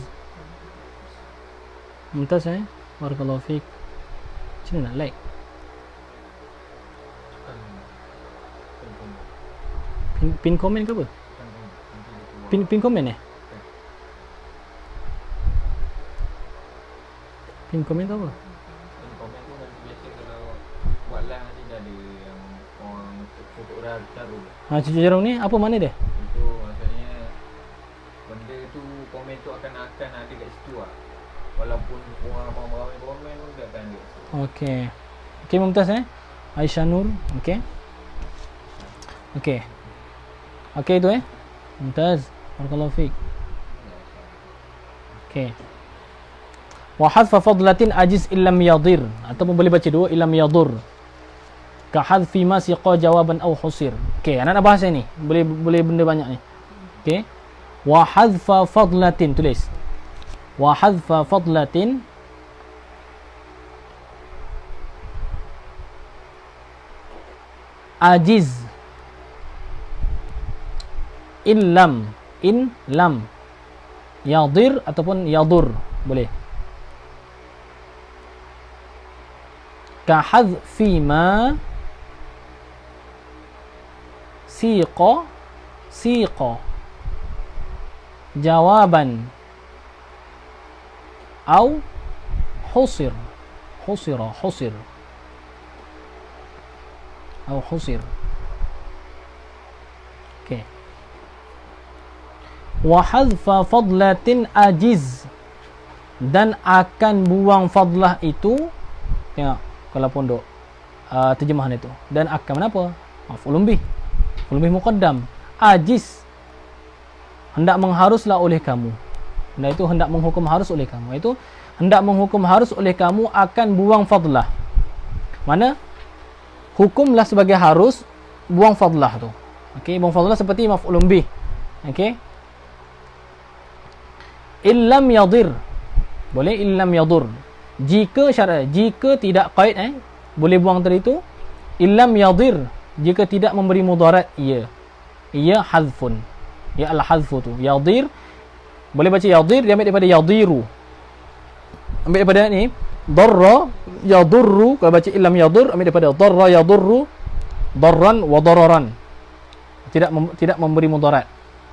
Mumtaz Barakallahu fiik. Macam mana nak like? Pin komen ke apa? Pin komen Pin komen tu apa? Komen tu nanti biasa kalau buat live nanti dah ada yang orang foto jarum. Cucuk jarum ni apa makna dia? Itu maksudnya benda tu komen tu akan ada kat situ lah. Walaupun orang ramai komen pun dia akan ada. Okey. Okey Mumtaz Aisyah Nur. Okey. Okey tu Mumtaz. Barakallahu fiik. Okey. Wa hadfa fadlatin ajiz illam yadir, ataupun boleh baca dua illam yadur. Ka hadfi ma siqa jawaban aw husir. Okey, anak nak bahas ni. Boleh benda banyak ni. Okey. Wa hadfa fadlatin, tulis. Wa hadfa fadlatin ajiz in lam yadir ataupun yadur, boleh. Ka hadfi ma siqa jawaban au husir au husir. Okey. Wa hadfa fadlatin ajiz, dan akan buang fadlah itu, tengok kalau pondok terjemahan itu, dan akan kenapa? Maf'ulun bih muqaddam. Ajiz, hendak mengharuslah oleh kamu. Benda itu hendak menghukum harus oleh kamu. Itu hendak menghukum harus oleh kamu akan buang fadlah. Mana? Hukumlah sebagai harus, buang fadlah tu. Okey, buang fadlah seperti maf'ulun bih. Okey. Illam yadir. Boleh illam yadur. Jika syarat, jika tidak qaid boleh buang tadi tu. Illam yadir, jika tidak memberi mudarat ia. Ia hadfun. Ya al-hadfu tu. Yadir, boleh baca yadir, dia ambil daripada yadiru. Ambil daripada ni darra yadurru. Kalau baca illam yadur, ambil daripada darra yadurru, darran wa dararan. Tidak memberi mudarat.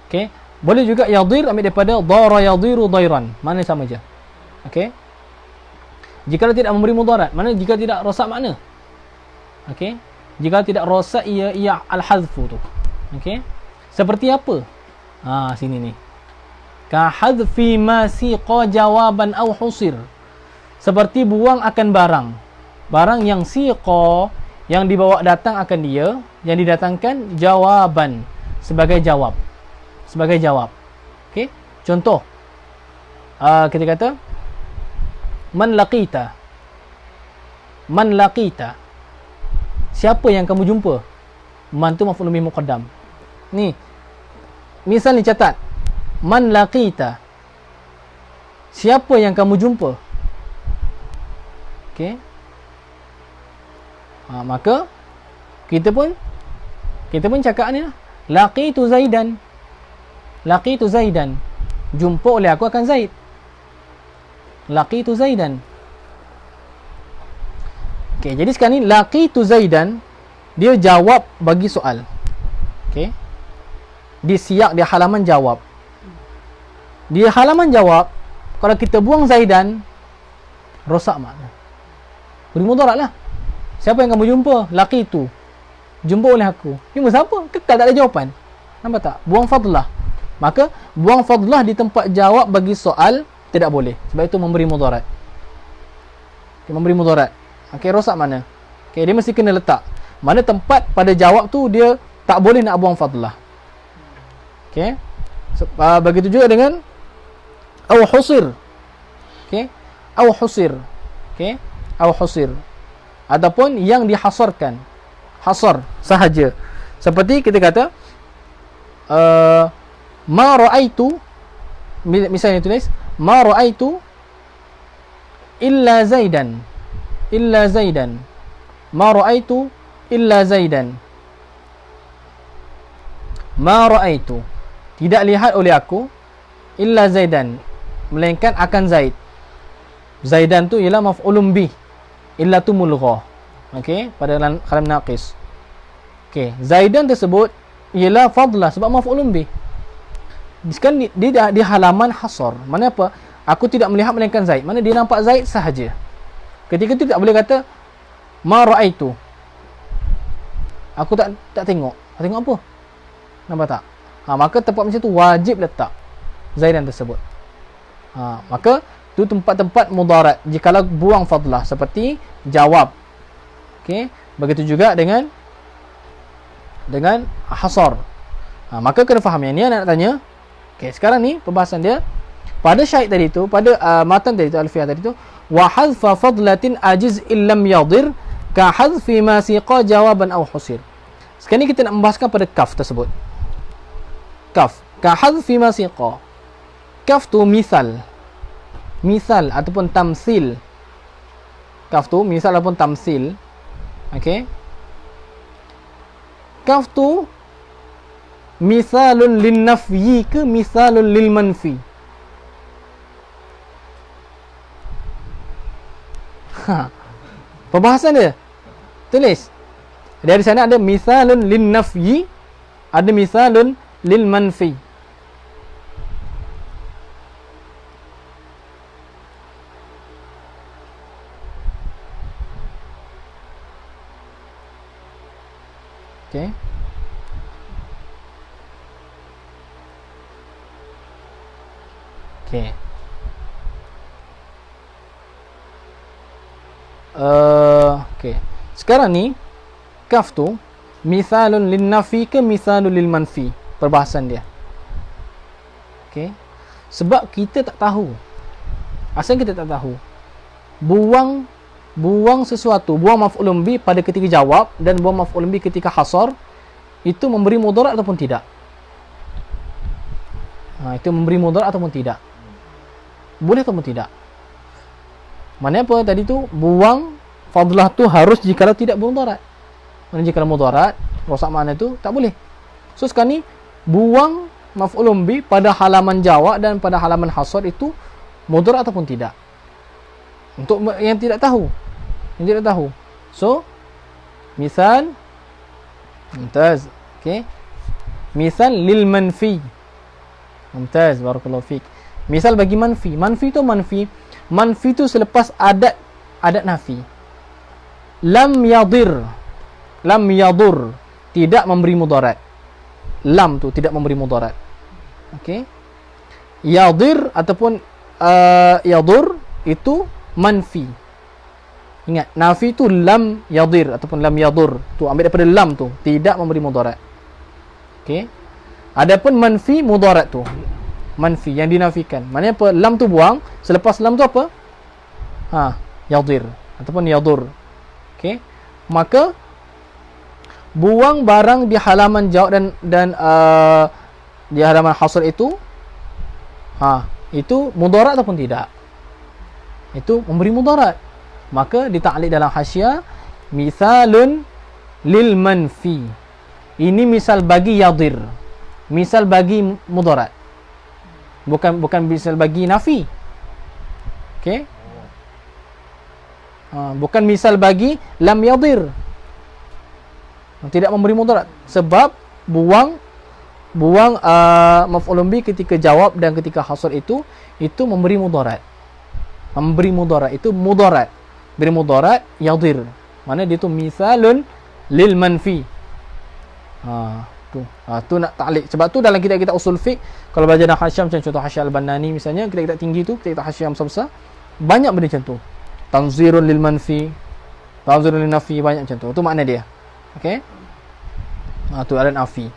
Okey. Boleh juga yadir, ambil daripada dara yadiru dairan. Mana sama je. Okey. Jika tidak memberi mudarat, mana jika tidak rosak makna. Okey. Jika tidak rosak ia al-hadfu tu. Okey. Seperti apa? Sini ni. Ka hadfi ma siqa jawaban aw husir. Seperti buang akan barang. Barang yang siqa, yang dibawa datang akan dia, yang didatangkan jawaban, sebagai jawab. Sebagai jawab. Okey. Contoh. Kita kata man laqita. Man laqita. Siapa yang kamu jumpa? Man tu maf'ul bih muqaddam. Ni. Misal ni catat. Man laqita. Siapa yang kamu jumpa? Okey. Maka kita pun cakap ni lah. Laqitu Zaidan. Laqitu Zaidan. Jumpa oleh aku akan Zaid. Laqitu Zaidan. Okey, jadi sekarang ni laqitu Zaidan, dia jawab bagi soal. Okey. Di siyak, di halaman jawab. Di halaman jawab, kalau kita buang Zaidan, rosak makna. Beri mudarat lah. Siapa yang kamu jumpa? Laqitu. Jumpa oleh aku. Jumpa siapa? Kekal, tak ada jawapan. Nampak tak? Buang fadlah. Maka buang fadlah di tempat jawab bagi soal tidak boleh. Sebab itu memberi mudarat. Okay, memberi mudarat. Okey, rosak mana? Okey, dia mesti kena letak. Mana tempat pada jawab tu dia tak boleh nak buang fadlah. Okey. Begitu juga dengan aw husir. Okey. Aw husir. Okey. Aw husir. Ataupun yang dihasarkan. Hasar sahaja. Seperti kita kata ma ra'aitu, misalnya tulis ma ra'aitu illa Zaidan. Illa Zaidan. Ma ra'aitu illa Zaidan. Ma ra'aitu, tidak lihat oleh aku, illa Zaidan, melainkan akan Zaid. Zaidan tu ialah maf'ulun bih. Illa tu mulghah. Okey, pada kalam naqis. Okey, Zaidan tersebut ialah fadlah sebab maf'ulun bih. Sekarang dia di halaman hasar. Mana apa? Aku tidak melihat melainkan Zaid. Mana dia nampak Zaid sahaja. Ketika itu tak boleh kata ma ra'aitu. Aku tak tengok. Tak tengok apa? Nampak tak? Maka tempat macam tu wajib letak Zaidan tersebut. Maka tu tempat-tempat mudarat jikalau buang fadlah seperti jawab. Okey, begitu juga dengan hasar. Maka kena faham yang ni anak nak tanya. Okey, sekarang ni pembahasan dia pada syahid tadi tu, pada matan tadi tu, alfiyah tadi tu, wa hadfa fadlatin ajiz illam yadir ka hadfi ma siqa jawaban aw husir. Sekarang ni kita nak membahaskan pada kaf tersebut. Kaf, ka hadfi ma siqa. Kaf tu misal ataupun tamsil. Kaf tu misal ataupun tamsil. Okey. Kaf tu misalun lin nafyi ke misalun lil manfi? Pembahasan dia. Tulis. Dari sana ada misalun lin nafyi, ada misalun lil manfi. Okey. Okey. Okey. Sekarang ni kaf tu misalun lin nafi ke misalun lil manfi, perbahasan dia. Okey. Sebab kita tak tahu. Asal kita tak tahu. Buang sesuatu, buang maf'ulun bi pada ketika jawab dan buang maf'ulun bi ketika hasar, itu memberi mudarat ataupun tidak? Itu memberi mudarat ataupun tidak? Boleh ataupun tidak? Maknanya apa tadi tu? Buang fadlah tu harus jikalau tidak bermudarat. Maknanya jikalau mudarat, rosak makna tu tak boleh. So sekarang ni buang maf'ulun bi pada halaman jawab dan pada halaman hasar itu mudarat ataupun tidak? Untuk yang tidak tahu. Yang tidak tahu. So misal mumtaz. Okey. Misal lil manfi. Mumtaz, barakallahu fik. Misal bagi manfi. Manfi tu manfi. Manfi tu selepas adat nafi. Lam yadir. Lam yadur. Tidak memberi mudarat. Lam tu tidak memberi mudarat. Okey. Yadir ataupun yadur itu manfi. Ingat, nafi tu lam yadir ataupun lam yadur. Tu ambil daripada lam tu, tidak memberi mudarat. Okey. Adapun manfi, mudarat tu. Manfi yang dinafikan. Maknanya apa? Lam tu buang, selepas lam tu apa? Yadir ataupun yadur. Okey. Maka buang barang di halaman jawab dan di halaman hasr itu itu mudarat ataupun tidak? Itu memberi mudarat. Maka dita'liq dalam hasyiah misalun lil manfi. Ini misal bagi yadir. Misal bagi mudarat. Bukan misal bagi nafi. Okey? Bukan misal bagi lam yadir. Tidak memberi mudarat sebab buang maf'ulun bi ketika jawab dan ketika hasr itu memberi mudarat. Memberi mudarat itu mudarat. Beri mudarat yadir. Mana dia tu misalun lil manfi. Tu nak ta'liq. Sebab tu dalam kitab-kitab usul fiqh, kalau belajar dalam hasyiah macam contoh hasyiah Al-Bannani misalnya, kitab-kitab tinggi tu, kitab hasyiah besar-besar, banyak benda macam tu. Tanzirun lil manfi, tanzirun lil nafi, banyak macam tu. Tu makna dia. Okey? Tu ada nafi.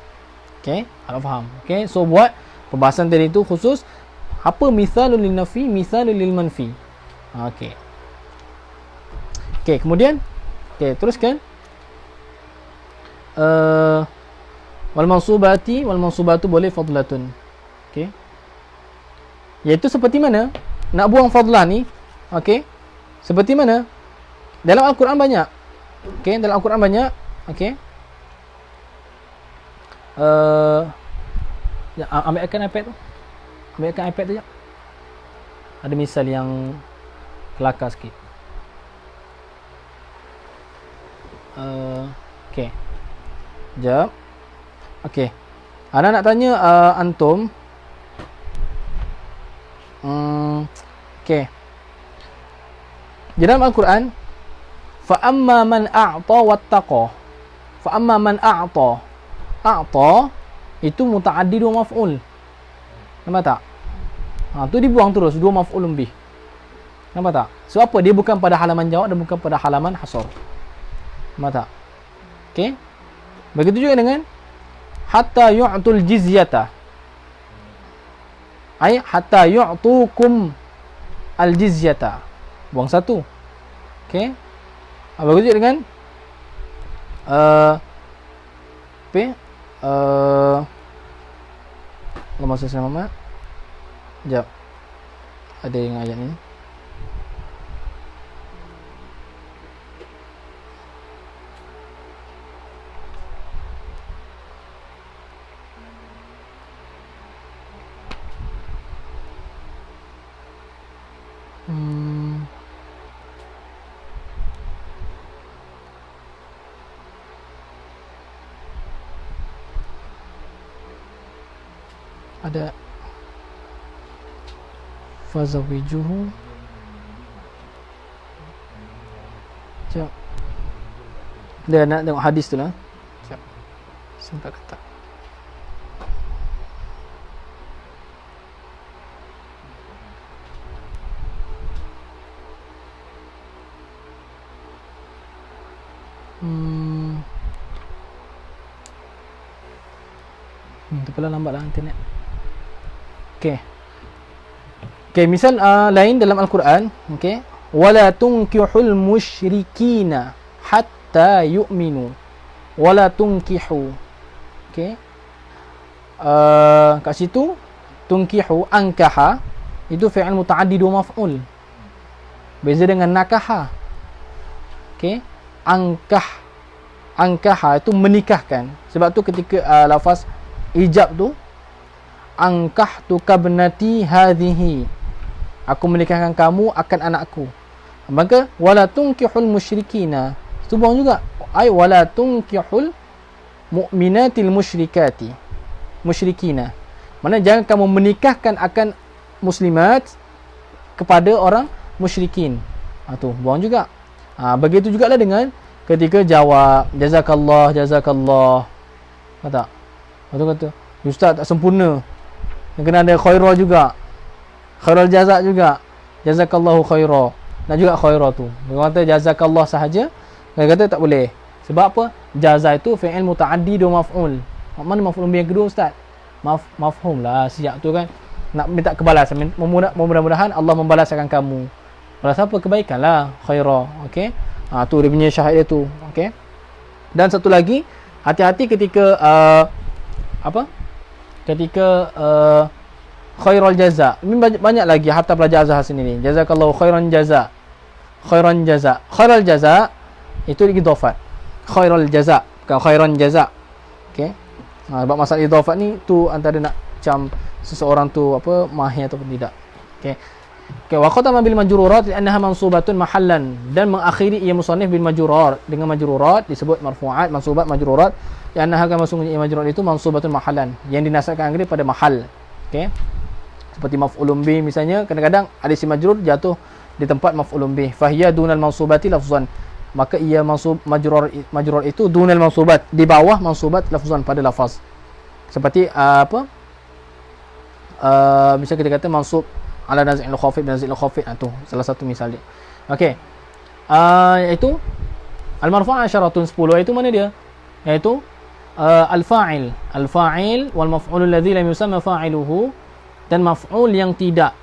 Okey? Harap faham. Okey? So buat pembahasan tadi tu khusus apa misalun lil nafi, misalun lil manfi. Okey. Okey, kemudian teruskan. Wal mansubatu boleh fadlatun. Okey. Iaitu seperti mana? Nak buang fadlah ni, okey. Seperti mana? Dalam Al-Quran banyak. Okey, dalam Al-Quran banyak. Okey. Ambilkan iPad tu. Ambilkan iPad tu jap. Ada misal yang kelakar sikit. Okey. Jap. Okey. Ana nak tanya antum. Okey. Di dalam Al-Quran, fa amma man a'ta wattaqa. Fa amma man a'ta. A'ta itu muta'addi dua maf'ul. Nampak tak? Tu dibuang terus dua maf'ulun bih. Nampak tak? Sebab apa? Dia bukan pada halaman jawab dan bukan pada halaman hasar. Nampak tak? Okey. Begitu juga dengan hatta yu'tul jizyata. Ai hatta yu'tukum al jizyata. Buang satu. Okey. Begitu dengan Allahumma salli ala Muhammad. Sekejap. Ada yang ayat ni. Ada fazawijuhu. Sekejap. Dia nak tengok hadis tu lah. Sekejap. Sempat kata. Terpelah lambat lah internet. Okey, misal lain dalam Al-Quran, okey, wala tunkihul musyrikina hatta yu'minu. Wala tunkihu. Okey. Kat situ tunkihu, ankaha itu fi'il muta'addi dua maf'ul. Beza dengan nakaha. Okey. Ankaha itu menikahkan. Sebab tu ketika lafaz ijab tu, angkahtu kabnati hadhihi, aku menikahkan kamu akan anakku. Maka wala tunkihul musyrikina, itu buang juga. Ai wala tunkihul mu'minatil musyrikina. Mana jangan kamu menikahkan akan muslimat kepada orang musyrikin. Tu buang juga. Begitu jugalah dengan ketika jawab jazakallah. Kata ustaz tak sempurna. Kena ada khairah juga. Khairul jazak juga. Jazakallahu khairah. Dan juga khairah tu. Dia kata jazakallah sahaja. Dia kata tak boleh. Sebab apa? Jaza itu fi'il muta'addi dua maf'ul. Mana maf'ul yang kedua ustaz? Mafhum lah siap tu kan. Nak minta kebalasan. Mudah-mudahan Allah membalaskan kamu. Balas apa? Kebaikan lah. Khairah. Okey. Tu dia punya syahid dia tu. Okey. Dan satu lagi. Hati-hati ketika ketika khairul jaza. Ini banyak lagi hatta pelajar azhar sini ni. Jazakallahu khairan jaza. Khairan jaza. Khairul jaza itu idhafat. Khairul jaza, bukan khairan jaza. Okey. Sebab masalah idhafat ni tu antara nak macam seseorang tu apa mahir ataupun tidak. Okey. Wa khatama bil majrurat li'annaha mansubatun mahallan, dan mengakhiri ia musannif bil majrurat, dengan majrurat disebut marfu'at, mansubat majrurat. Li'annaha kama sungguhnya majrurat itu mansubatun mahallan, yang dinasabkan pada mahal. Okey. Seperti maf'ulun bih misalnya, kadang-kadang ada isim majrur jatuh di tempat maf'ulun bih. Fahiya dunal mansubati lafzan, maka ia majrur itu dunal mansubat, di bawah mansubat lafzan pada lafaz. Seperti misalnya kita kata mansub ala nazil khafid, nazil khafid, tu salah satu misal dia. Okey. Iaitu al-marfu' asyaratun 10, iaitu mana dia? Iaitu al-fa'il wal maf'ul alladhi lam yusamma fa'iluhu, dan maf'ul yang tidak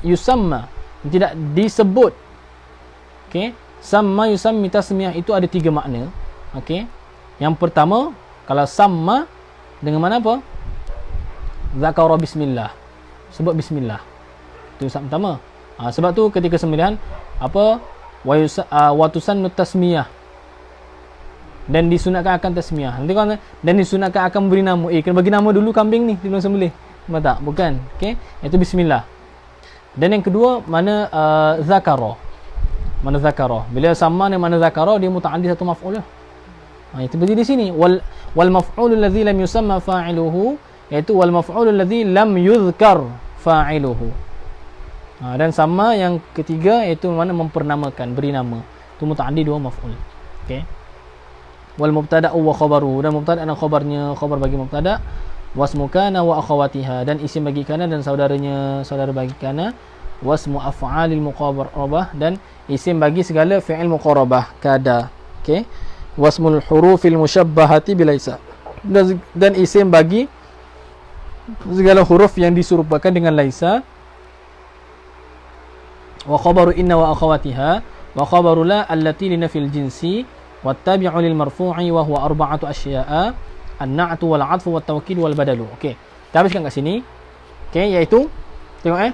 yusamma, tidak disebut. Okey. Samma yusammi tasmiyah itu ada 3 makna. Okey. Yang pertama, kalau samma dengan mana apa? Zakara bismillah. Sebut bismillah. Itu yang pertama. Sebab tu ketika sembelihan wa tusannu tasmiyah, dan disunatkan akan tasmiyah. Nanti kan dan disunatkan akan beri nama. Kena bagi nama dulu kambing ni sebelum sembelih. Betul tak? Bukan. Okey. Itu bismillah. Dan yang kedua mana zakara. Mana zakara. Bila sama dengan mana zakara, dia muta'addi satu maf'ul lah. Itu berdiri di sini. Wal maf'ul alladhi lam yusamma fa'iluhu, iaitu wal maf'ul alladhi lam yuzkar fa'iluhu. Dan sama yang ketiga iaitu mana mempernamakan, beri nama. Itu muta'addi 2 maf'ul. Okey. Wal mubtada'u wa khabaruhu, dan mubtada' dan khabarnya, khabar bagi mubtada', wasmu kana wa akhawatiha, dan isim bagi kana dan saudaranya, saudara bagi kana, wasmu af'alil muqarabah, dan isim bagi segala fi'il muqarabah, kada. Okey. Wasmul hurufil musyabbahati bilaisa, dan isim bagi segala huruf yang diserupakan dengan laisa. Wa khabaru inna wa akhawatiha wa khabaru la allati li nafil jinsi wattabi'u lil marfu'i wa huwa arba'atu asya'a an-na'tu wal 'athfu wat tawkid wal badalu. Okey, kita habiskan kat sini. Okey, iaitu tengok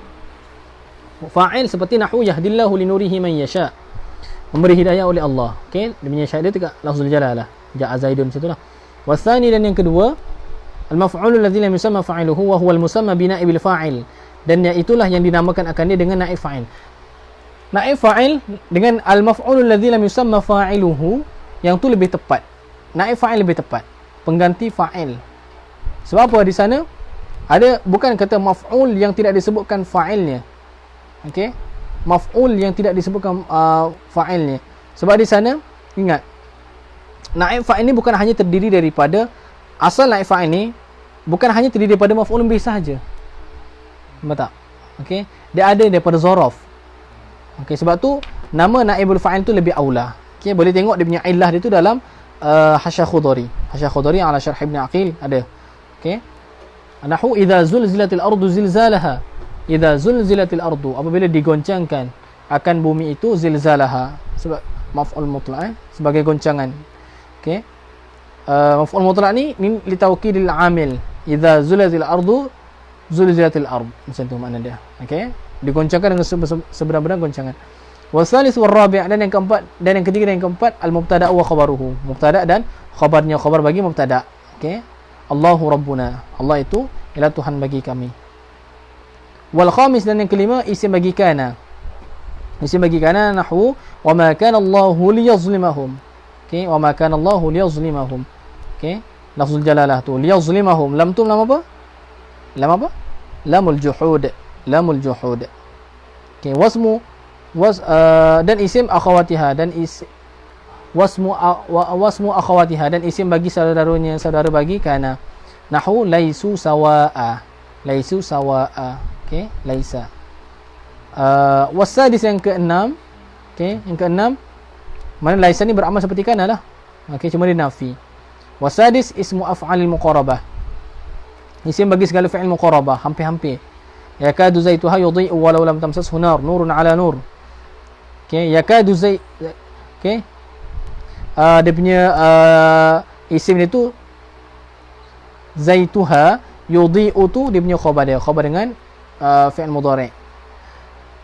fa'il seperti nahwu yahdillahu linurihi man yasha, memberi hidayah oleh Allah. Okey, dia punya syair dia dekat lafzul jalalah, ja'a zaidun situlah. Wasani, dan yang kedua al-maf'ul alladhi lam yusamma fa'iluhu wa huwa al-musamma bi na'ibil fa'il, dan itulah yang dinamakan akan dia dengan naib fa'il. Naib fa'il dengan al-maf'ul alladhi lam yusamma fa'iluhu, yang tu lebih tepat. Naib fa'il lebih tepat, pengganti fa'il. Sebab apa di sana ada bukan kata maf'ul yang tidak disebutkan fa'ilnya. Okey, maf'ul yang tidak disebutkan fa'ilnya. Sebab di sana ingat, naib fa'il ni bukan hanya terdiri daripada asal naib fa'il ni bukan hanya terdiri daripada maf'ul bih sahaja. Nampak tak? Okey, dia ada daripada zaraf. Okey, sebab tu nama naibul fa'il tu lebih aula. Okey, boleh tengok dia punya illah dia tu dalam Hasyah Khudari. Hasyah Khudari ala Syarh Ibn Aqil ada. Okey. Nahwu idza zulzilatil ardu zilzalaha. Idza zulzilatil ardu, apabila digoncangkan akan bumi itu, zilzalaha sebab maf'ul mutlaq sebagai goncangan. Okey. Maf'ul mutlaq ni li taukidil amil. Idza zulzilatil ardu zulzilatil ard. Macam tu makna dia. Okey. Digoncangkan dengan sebenar-benar goncangan. Wasalis wal rabi', dan yang keempat dan yang ketiga dan yang keempat al-mubtada' wa khabaruhu. Mubtada' dan khabarnya, khabar bagi mubtada'. Okey. Allahu Rabbuna, Allah itu ialah Tuhan bagi kami. Wal khamis, dan yang kelima isim bagi kana. Isim bagi kana nahwu wa ma kana Allahu liyazlimahum. Okey, wa ma kana Allahu liyazlimahum. Okey, lafzul jalalah tu liyazlimahum, lam tu lam apa? Lam apa? Lamul juhud. Lamul juhud. Okey, wasmu dan isim akhawatiha, dan wasmu akhawatiha, dan isim bagi saudaranya, saudara bagi kana. Nahwu laisu sawa'a. Laisu sawa'a. Okey, laisa. Wasadis, yang keenam. Okey, yang keenam mana laisa ni beramal seperti kana lah. Okey, cuma dia nafi. Wasadis ismu af'alil muqarabah. Isim bagi segala fi'il muqarabah, hampir-hampir. Yakadu zaituha yudhi'u walau lam tamsashu nar, nurun ala nur. Okey, yakadu zait. Okey. Dia punya isim dia tu zaituha, yudhi'u tu dia punya khabar dia, khabar dengan fi'il mudhari'.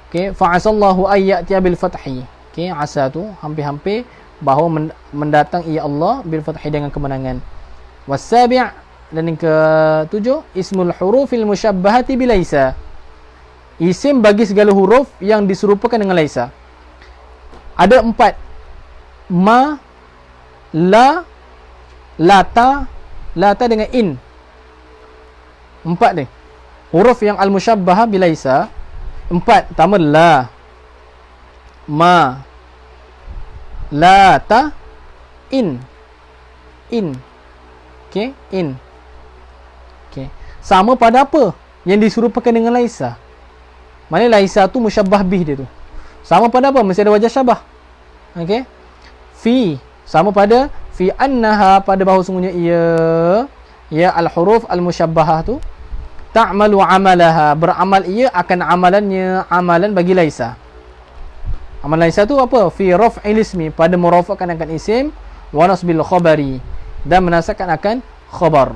Okey, fa'asallahu ay ya'tiya bil fathi. Okey, asa tu hampir-hampir bahawa mendatang ia Allah bil fathi dengan kemenangan. Wasabi', dan yang ketujuh ismul hurufil musyabbahati bilaisa. Isim bagi segala huruf yang diserupakan dengan laisa. Ada 4. Ma, la, lata, lata dengan in. 4 ni. Huruf yang al-musyabbahah bilaisa. 4. Pertama la, ma, lata, in. In. Okey, in. Okey. Sama pada apa yang diserupakan dengan laisa? Mana laisa tu musyabbah bih dia tu. Sama pada apa? Mesti ada wajah syabah. Okey. Fi, sama pada fi annaha, pada bahawa sungguhnya ia al-huruf al-musyabbahah tu ta'malu amalaha, beramal ia akan amalan bagi laisa. Amal laisa tu apa? Fi raf'il ismi, pada merafa'kan akan isim, wa nasbil khabari, dan menasabkan akan khabar.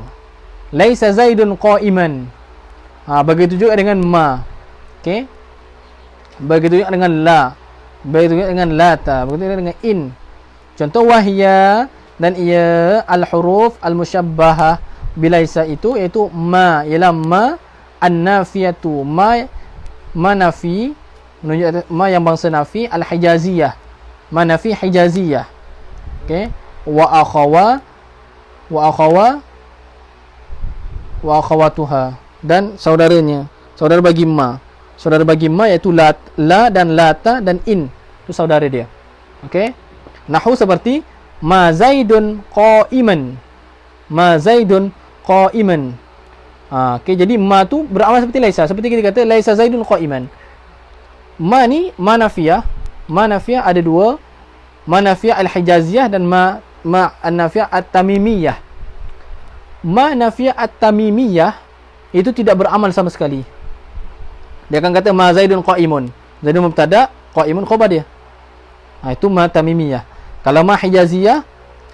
Laisa zaidun qa'iman. Begitu juga dengan ma. Okey. Begitu juga dengan la. Begitu juga dengan lata. Begitu juga dengan in. Contoh wahya, dan ia al-huruf al-musyabbahah bilaisa itu, iaitu ma, ialah ma an-nafiyatu, ma nafi, menunjuk ma yang bangsa nafi, al-hijaziyah, ma nafi hijaziyah. Okey. Wa akhawatuha, dan saudaranya, saudara bagi ma. Saudara bagi ma iaitu la dan lata dan in. Itu saudara dia. Okey. Nahwu seperti ma zaidun qa'iman. Ma zaidun qa'iman. Okey, jadi ma tu beramal seperti laisa. Seperti kita kata laisa zaidun qa'iman. Ma ni ma nafiyah. Ma nafiyah ada 2. Ma nafiyah al-hijaziyah dan ma an-nafiyah at-tamimiyah. ma nafiya at-tamimiyah itu tidak beramal sama sekali. Dia akan kata ma Zaidun qa'imun. Zaidun mubtada, qa'imun khabar dia. Itu ma tamimiyah. Kalau ma hijaziyah,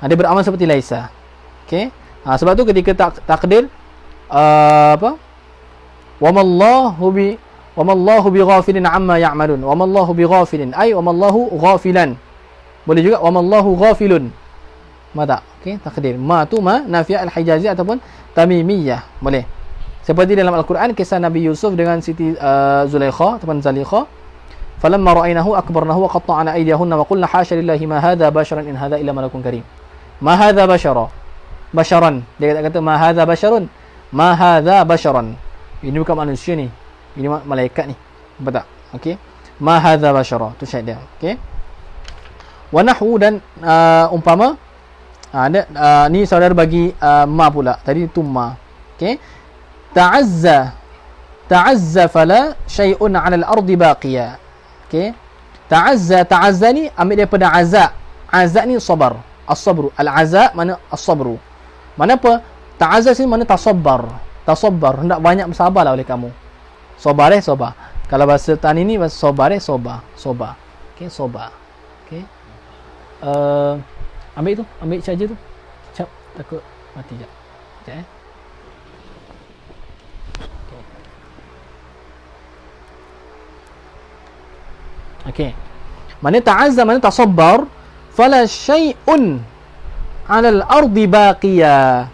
dia beramal seperti laisa. Okey. Sebab tu ketika takdir wa mallahu bi ghafilin amma ya'malun. Wa mallahu bi ghafilin ay wa mallahu ghafilan. Boleh juga wa mallahu ghafilun. Mata. Okey, takdir. Ma tu ma nafiyah al-hijaziyah ataupun tamimiyah. Boleh. Seperti dalam Al-Quran kisah Nabi Yusuf dengan Siti Zulaikha ataupun Zalikha. Falamma ra'aynahu akbarnahu wa qatta'na aydiyahunna wa qulna hasya lillahi ma hadha basharan in hadha illa malakun karim. Ma hadha bashara. Basharan. Dia kata ma hadha basharun. Ma hadha basharan. Ini bukan manusia ni. Ini malaikat ni. Betul tak? Okey. Ma hadha bashara. Tu syarat dia. Okey. Wa nahwu dan umpama ni saudara bagi ma pula. Tadi tu ma. Okey. Ta'azza fala syai'un 'ala al-ardi baqiya. Okey. Ta'azza ni ambil daripada azza. Azza ni sabar. As-sabru. Al-azza mana as-sabru. Mana apa? Ta'azza sini mana tasabbar. Tasabbar, hendak banyak bersabarlah oleh kamu. Sabar sabar. Kalau bahasa tani ni bahasa sabar sabar. Sabar. Okey, sabar. Okey. Ambil tu, ambil charger tu. Cap, takut mati jap. Jap Okey. Mana ta'azza mana tasabbar fala syai'un 'ala al-ardi baqiya.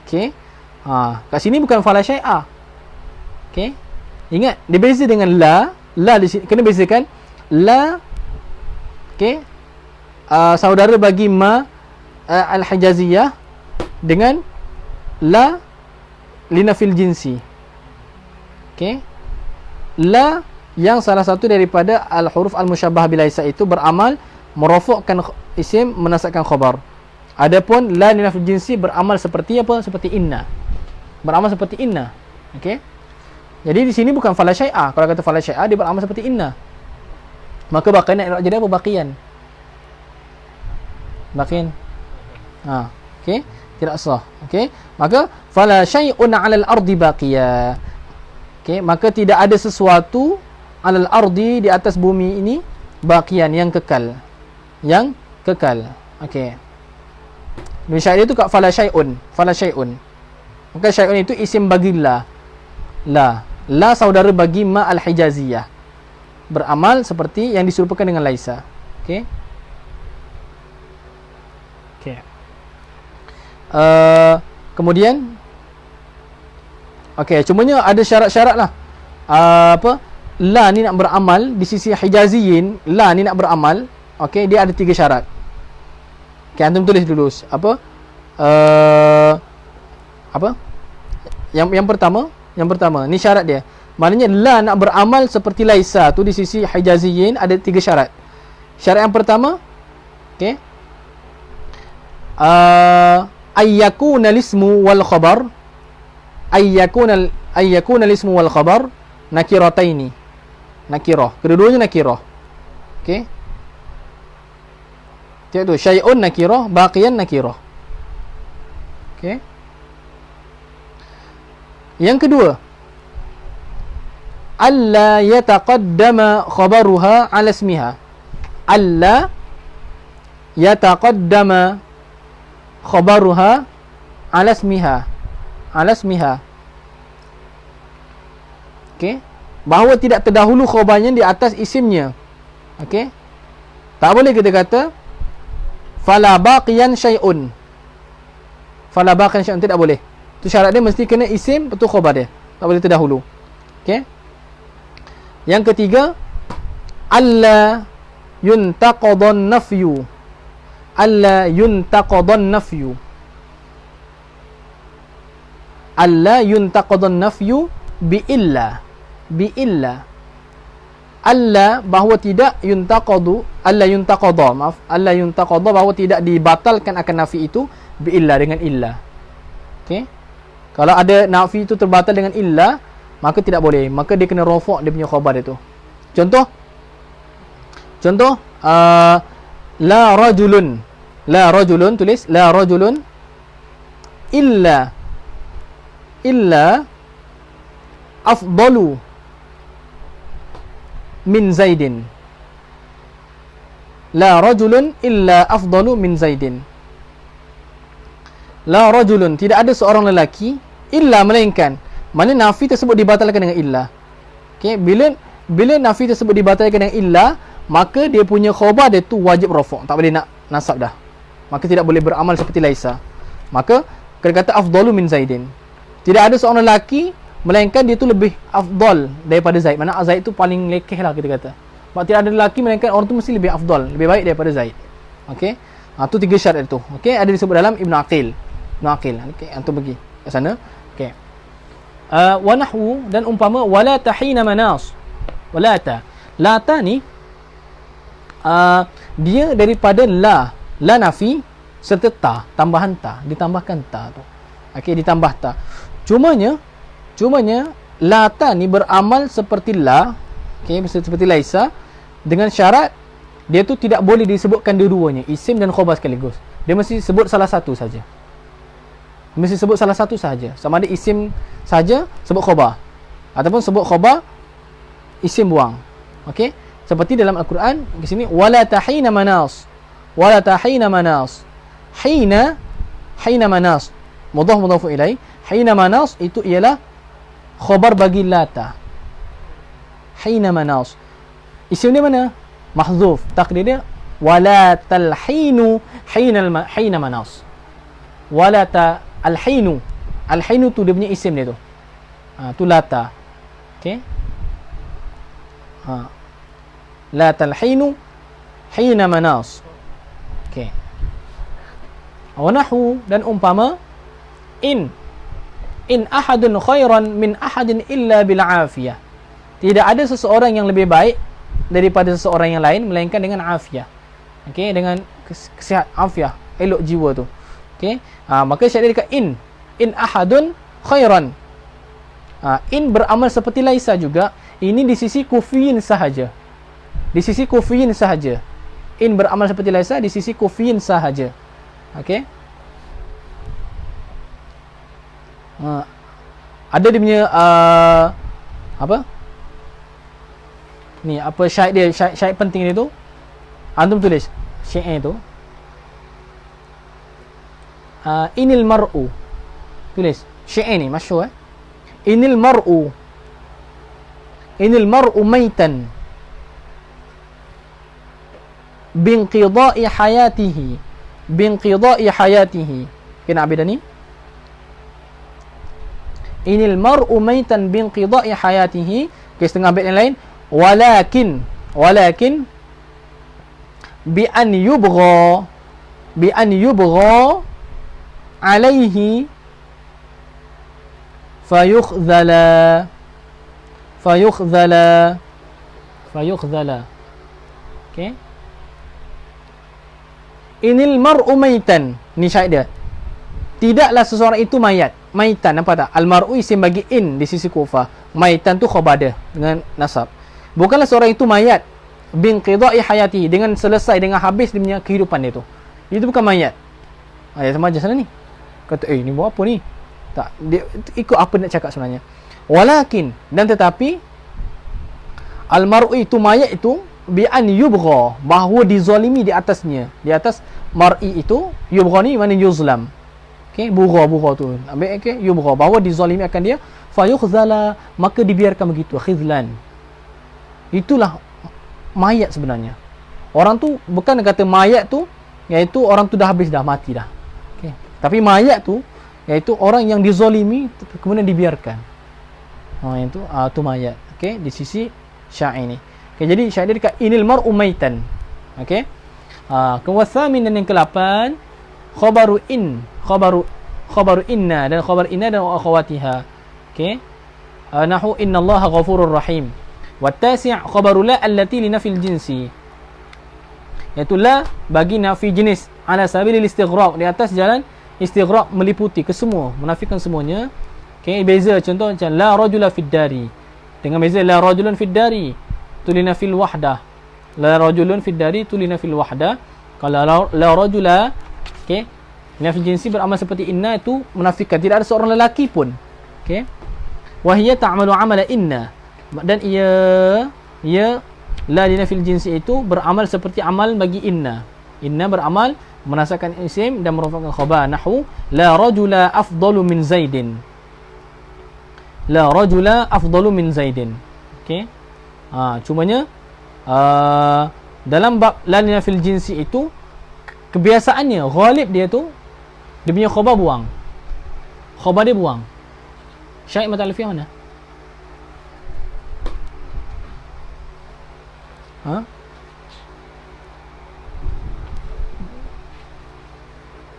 Okey. Kat sini bukan fala syai'a. Okey. Ingat dia beza dengan la. La di sini kena bezakan la. Okey. Saudara bagi ma al-hijaziyah dengan la linafil jinsi. Okey. La yang salah satu daripada al-huruf al-musyabbah bilaisa itu beramal merofokkan isim menasabkan khabar. Adapun la linafil jinsi beramal seperti apa? Seperti inna. Beramal seperti inna. Okey. Jadi di sini bukan fala syai'a. Kalau kata fala syai'a dia beramal seperti inna. Maka baqiyan nak jadi apa baqiyan? Baqiyan. Okey. Tidak sah. Okey. Maka fala syai'un 'alal ardi baqiya. Okey, maka tidak ada sesuatu 'alal ardi di atas bumi ini baqiyan yang kekal. Yang kekal. Okey. Di syair itu kat fala syai'un. Fala syai'un. Maka syai'un itu isim bagi la. La saudara bagi ma al-hijaziyah. Beramal seperti yang diserupakan dengan laisa. Okey. Okey. Kemudian okey, cumanya ada syarat-syarat lah. La ni nak beramal di sisi hijaziyin, la ni nak beramal. Okey, dia ada 3 syarat. Okey, antum tulis dulu. Yang pertama, ni syarat dia. Maknanya la nak beramal seperti laisa tu di sisi hijaziyin ada 3 syarat. Syarat yang pertama, okey. Ayyakuna al-ismu wal khabar ayyakuna al-ismu wal khabar nakirataini. Nakirah. Kedua-duanya nakirah. Okey. Tengok tu, syai'un nakirah, baqiyan nakirah. Okey. Yang kedua, alla yataqaddama khabaruha ala ismiha. Alla yataqaddama khabaruha ala ismiha. Ala ismiha. Okey. Bahawa tidak terdahulu khabarnya di atas isimnya. Okey. Tak boleh kita kata fala baqiyan syai'un. Fala baqiyan syai'un, tidak boleh. Tu syarat dia mesti kena isim betul khabar dia. Tak boleh terdahulu. Okey. Yang ketiga, alla yuntaqadun nafyu. Alla yuntaqadun nafyu. Alla yuntaqadun nafyu bi illa. Bi illa. Alla bahawa tidak yuntaqadu, alla yuntaqadha, maaf, alla yuntaqadha bahawa tidak dibatalkan akan nafi itu bi illa, dengan illa. Okey. Kalau ada nafi itu terbatal dengan illa, maka tidak boleh. Maka dia kena rafa' dia punya khabar dia tu. Contoh la rajulun. La rajulun, tulis la rajulun illa afdalu min Zaidin. La rajulun illa afdalu min Zaidin. La rajulun, tidak ada seorang lelaki illa, melainkan. Mana nafi tersebut dibatalkan dengan illa. Okey, bila nafi tersebut dibatalkan dengan illa, maka dia punya khabar dia tu wajib rafa', tak boleh nak nasab dah. Maka tidak boleh beramal seperti laisa. Maka kena kata afdalu min Zaidin. Tidak ada seorang lelaki melainkan dia tu lebih afdal daripada Zaid. Mana Zaid tu paling lekeh lah kita kata. Sebab tidak ada lelaki melainkan orang tu mesti lebih afdal, lebih baik daripada Zaid. Okey. Tu 3 syarat tu. Okey, ada disebut dalam Ibn Aqil. Okey, antum pergi kat sana. Okey. Wa nahwu, dan umpama wala tahina manas. Lata ni dia daripada la nafi serta ta, tambahan ta, ditambahkan ta tu. Okey, ditambah ta. Cumanya lata ni beramal seperti la, okey, seperti laisa, dengan syarat dia tu tidak boleh disebutkan dua-duanya, isim dan khabar sekaligus. Dia mesti sebut salah satu saja. Sama ada isim saja sebut khabar, ataupun sebut khabar isim buang. Okey, seperti dalam Al-Quran di sini wala tahina manas. Hina manas mudhaf ilaih. Hina manas itu ialah khabar bagi lata. Hina manas, isim dia mana? Mahzuf, takdir dia wala talhinu hina manas. Wala ta alhinu tu dia punya isim dia tu. Tu lata. Okey. La talhinu hina manas. Okey. Wa nahwu, dan umpama in ahadun khairan min ahadin illa bil afiyah. Tidak ada seseorang yang lebih baik daripada seseorang yang lain melainkan dengan afiyah. Okey, dengan kesihat, afiah, elok jiwa tu. Okey. Maka syarat dia dekat in ahadun khairan. In beramal seperti laisa juga. Ini di sisi kufiyin sahaja. In beramal seperti laisa di sisi kufiyin sahaja. Okey. Ada dia punya apa? Ni apa syair dia, syair penting dia tu. Antum tulis syair tu. Inil mar'u. Tulis syair ni masyhur Inil mar'u maitan binqida'i hayatihi. Kena abida ni. Inil mar'u maitan binqida'i hayatihi. Okay, setengah bait yang lain. Walakin bi an yubgha alaihi fayukhdhala. Okay. Inil mar'u maitan, ni syair dia. Tidaklah seseorang itu mayat. Maitan, nampak tak? Al-mar'u isim bagi in di sisi Kufah. Maitan tu khabar dia dengan nasab. Bukanlah seorang itu mayat bin qida'i hayati, dengan selesai, dengan habis dia punya kehidupan dia tu. Itu bukan mayat. Sama aja sana ni. Kata, ni buat apa ni? Tak, dia ikut apa nak cakap sebenarnya. Walakin, dan tetapi al-mar'u itu, mayat itu, bi an yubgha, bahawa dizalimi di atasnya. Di atas mar'i itu, yubgha ni mana yuzlam. Okey, bugha tu. Ambil okey, yubgha, bahawa dizalimi akan dia, fayukhzala, maka dibiarkan begitu, khizlan. Itulah mayat sebenarnya. Orang tu bukan kata mayat tu iaitu orang tu dah habis, dah mati dah. Okey. Tapi mayat tu iaitu orang yang dizalimi kemudian dibiarkan. Yang tu tu mayat. Okey, di sisi syair ni. Okey, jadi syair dia dekat inil mar'u maitan. Okey. Kewasamin, dan yang ke-8 khabaru inna, dan khabar inna dan akhawatiha. Okey. Nahu innallaha ghafurur rahim. Wattasi' khabaru la allati li nafil jinsi, iaitu la bagi nafi jenis, ala sabilil istighraq, di atas jalan istighraq, meliputi kesemua, menafikan semuanya. Okey, beza contoh macam la rajula fid dari, dengan beza la rajulun fid dari tulina fil wahdah. La rajulun fid dari tulina fil wahdah. Kalau la rajula, okey, Nafil jinsi beramal seperti inna itu menafikan tidak ada seorang lelaki pun. Okey. Wa hiya ta'malu amala inna. Dan ia la dinafil jinsi itu beramal seperti amal bagi inna. Inna beramal menasabkan isim dan merofakkan khabar. Nahwu la rajula afdalu min Zaidin. La rajula afdalu min Zaidin. Okey. Cumanya dalam bab la dinafil jinsi itu kebiasaannya ghalib dia tu dia punya khabar buang. Khabar dia buang. Syahid mata alfiah mana?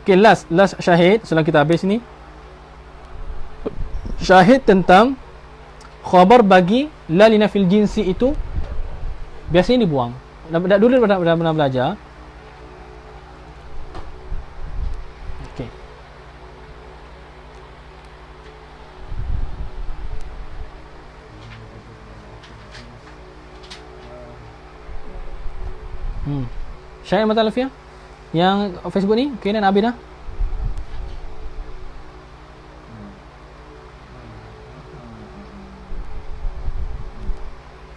Okay, last syahid setelah kita habis ni. Syahid tentang khabar bagi la linafil jinsi itu biasanya dibuang. Dulu pernah belajar. Okey. Syahid mata alfiah yang Facebook ni, okey dan habis dah.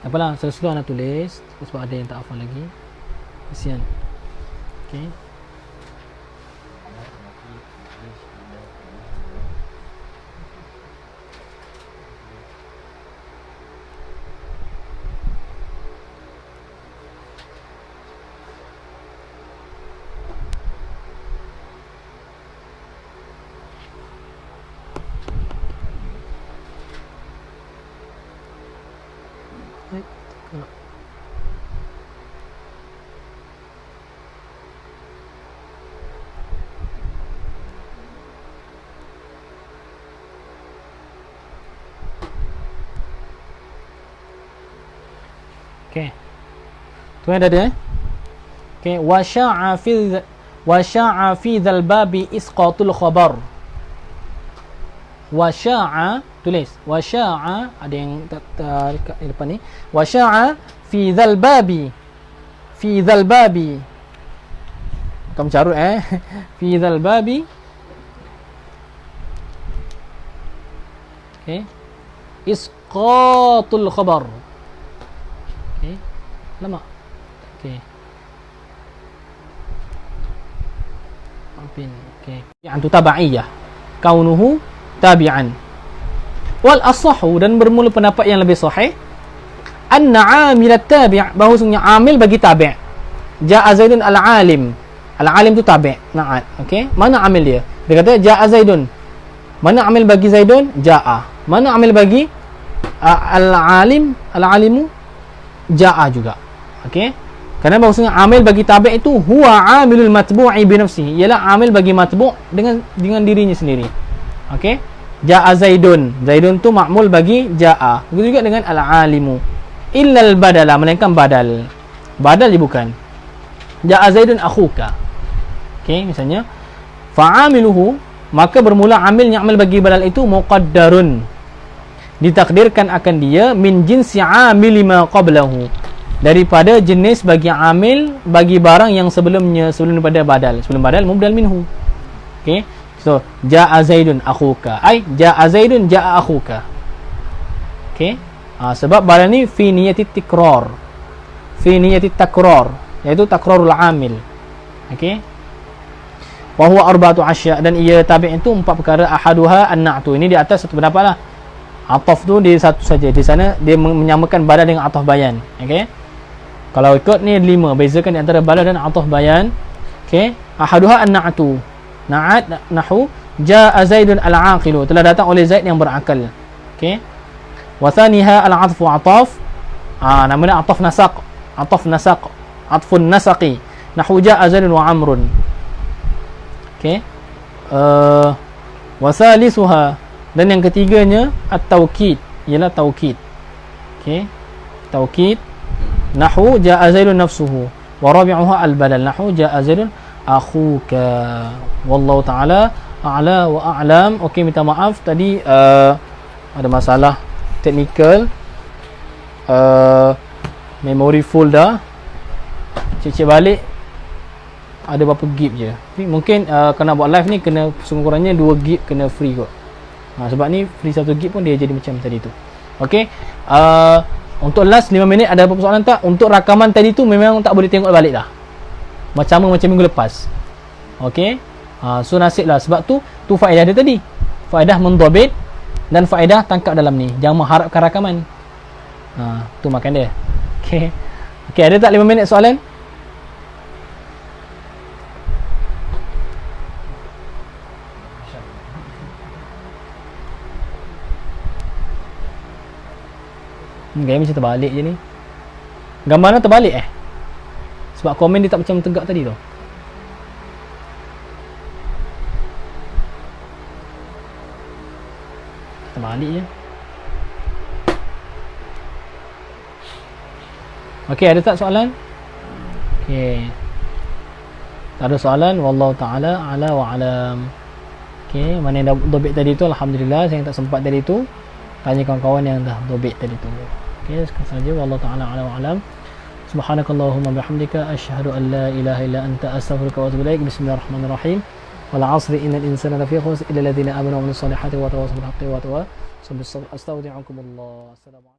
Apalah, sesudah nak tulis sebab ada yang tak hafal lagi. Kesian. Okey. Okey. Tu yang ada Okey, wa sya'a fi dzal babi isqatul khabar. Wa sya'a, tulis wa sya'a, ada yang dekat depan ni. Wa sya'a fi dzal babi. Fi dzal babi. Kamu carut fi dzal babi. Okey. Isqatul khabar. Okey. Lama. Okey. Ampin. Okey. Yang tabi'iyah. Kaunuhu tabi'an. Wal asahhu, dan bermula pendapat yang lebih sahih, anna 'amil at-tabi', bahawasanya amil bagi tabi'. Ja'a Zaidun al-alim. Al-alim tu tabi'. Na'at. Okey. Mana amil dia? Dia kata ja'a Zaidun. Mana amil bagi Zaidun? Ja'a. Mana amil bagi al-alim? Al-alimu ja'a juga. Okey. Kerana bahawasanya amil bagi tabi' itu huwa amilul matbu'i bi nafsihi, ialah amil bagi matbu' dengan dirinya sendiri. Okey. Ja'a Zaidun. Zaidun tu ma'mul bagi ja'a. Begitu juga dengan al-alimu. Illal badala, melainkan badal. Badal dia bukan. Ja'a Zaidun akhuka. Okey, misalnya fa'amiluhu, maka bermula amilnya amil bagi badal itu muqaddarun, ditakdirkan akan dia min jinsi amili ma qablahu, daripada jenis bagi amil bagi barang yang sebelum daripada badal. Sebelum badal mubdal minhu. Okey. So ja'a Zaidun akhuka, ai ja'a Zaidun ja'a akhuka. Okey. Sebab badal ni fi niyati tikrar. Fi niyati takrar, iaitu takrarul amil. Okey. Wa huwa arba'atu asya', dan ia tabi' itu empat perkara. Ahaduha an-na'tu. Ini di atas satu pendapat lah. Ataf tu dia satu saja. Di sana dia menyamakan badal dengan ataf bayan. Okey. Kalau ikut ni 5, bezakan di antara badal dan ataf bayan. Okey. Ahaduha an-na'tu. Na'at nahwu ja'a Zaidun al-aqilu, telah datang oleh Zaid yang berakal. Okey. Wa thaniha al-'athfu ataf. Namanya ataf nasaq. Ataf nasaq. Atfun nasaqi. Nahwu ja'a Zaidun wa Amrun. Okey. Wa salisuha, dan yang ketiganya at-taukid, ialah taukid. Okey. Taukid. Nahwu ja'a Zaidun nafsuhu. Wa rabi'uha al-badal. Nahwu ja'a Zaidun akhuka. Wallahu ta'ala a'la wa a'lam. Okey, minta maaf tadi ada masalah teknikal. Memory full dah. Cek balik ada berapa gig je. Ni mungkin kena buat live ni kena sekurang-kurangnya 2 gig kena free kot. Sebab ni free 1 gig pun dia jadi macam tadi tu. Okey. Untuk last 5 minit ada apa-apa soalan tak? Untuk rakaman tadi tu memang tak boleh tengok balik dah. Macam minggu lepas. Okey. So nasib lah, sebab tu faedah dia tadi. Faedah mendhabit dan faedah tangkap dalam ni. Jangan mengharapkan rakaman. Tu makan dia. Okey. Okey, ada tak 5 minit soalan? Gaya macam terbalik je ni. Gambarnya terbalik sebab komen dia tak macam tegak tadi tu. Terbalik je. Okey, ada tak soalan? Okey. Tak ada soalan. Wallahu ta'ala ala wa alam. Okey, mana yang dah dobit tadi tu, alhamdulillah. Saya tak sempat tadi tu, tanya kawan-kawan yang dah dobit tadi tu. Okey, sekian saja. Wallahu ta'ala ala wa alam. Subhanakallahumma bihamdika asyhadu an la ilaha illa anta astaghfiruka wa atubu ilaik. Bismillahirrahmanirrahim. Wal 'asri innal insana lafi khusr illa alladhina amanu wa amilus solihati wa tawassaw bil haqqi wa tawassaw bis sabr. Astaghfirukumullah. Assalamualaikum.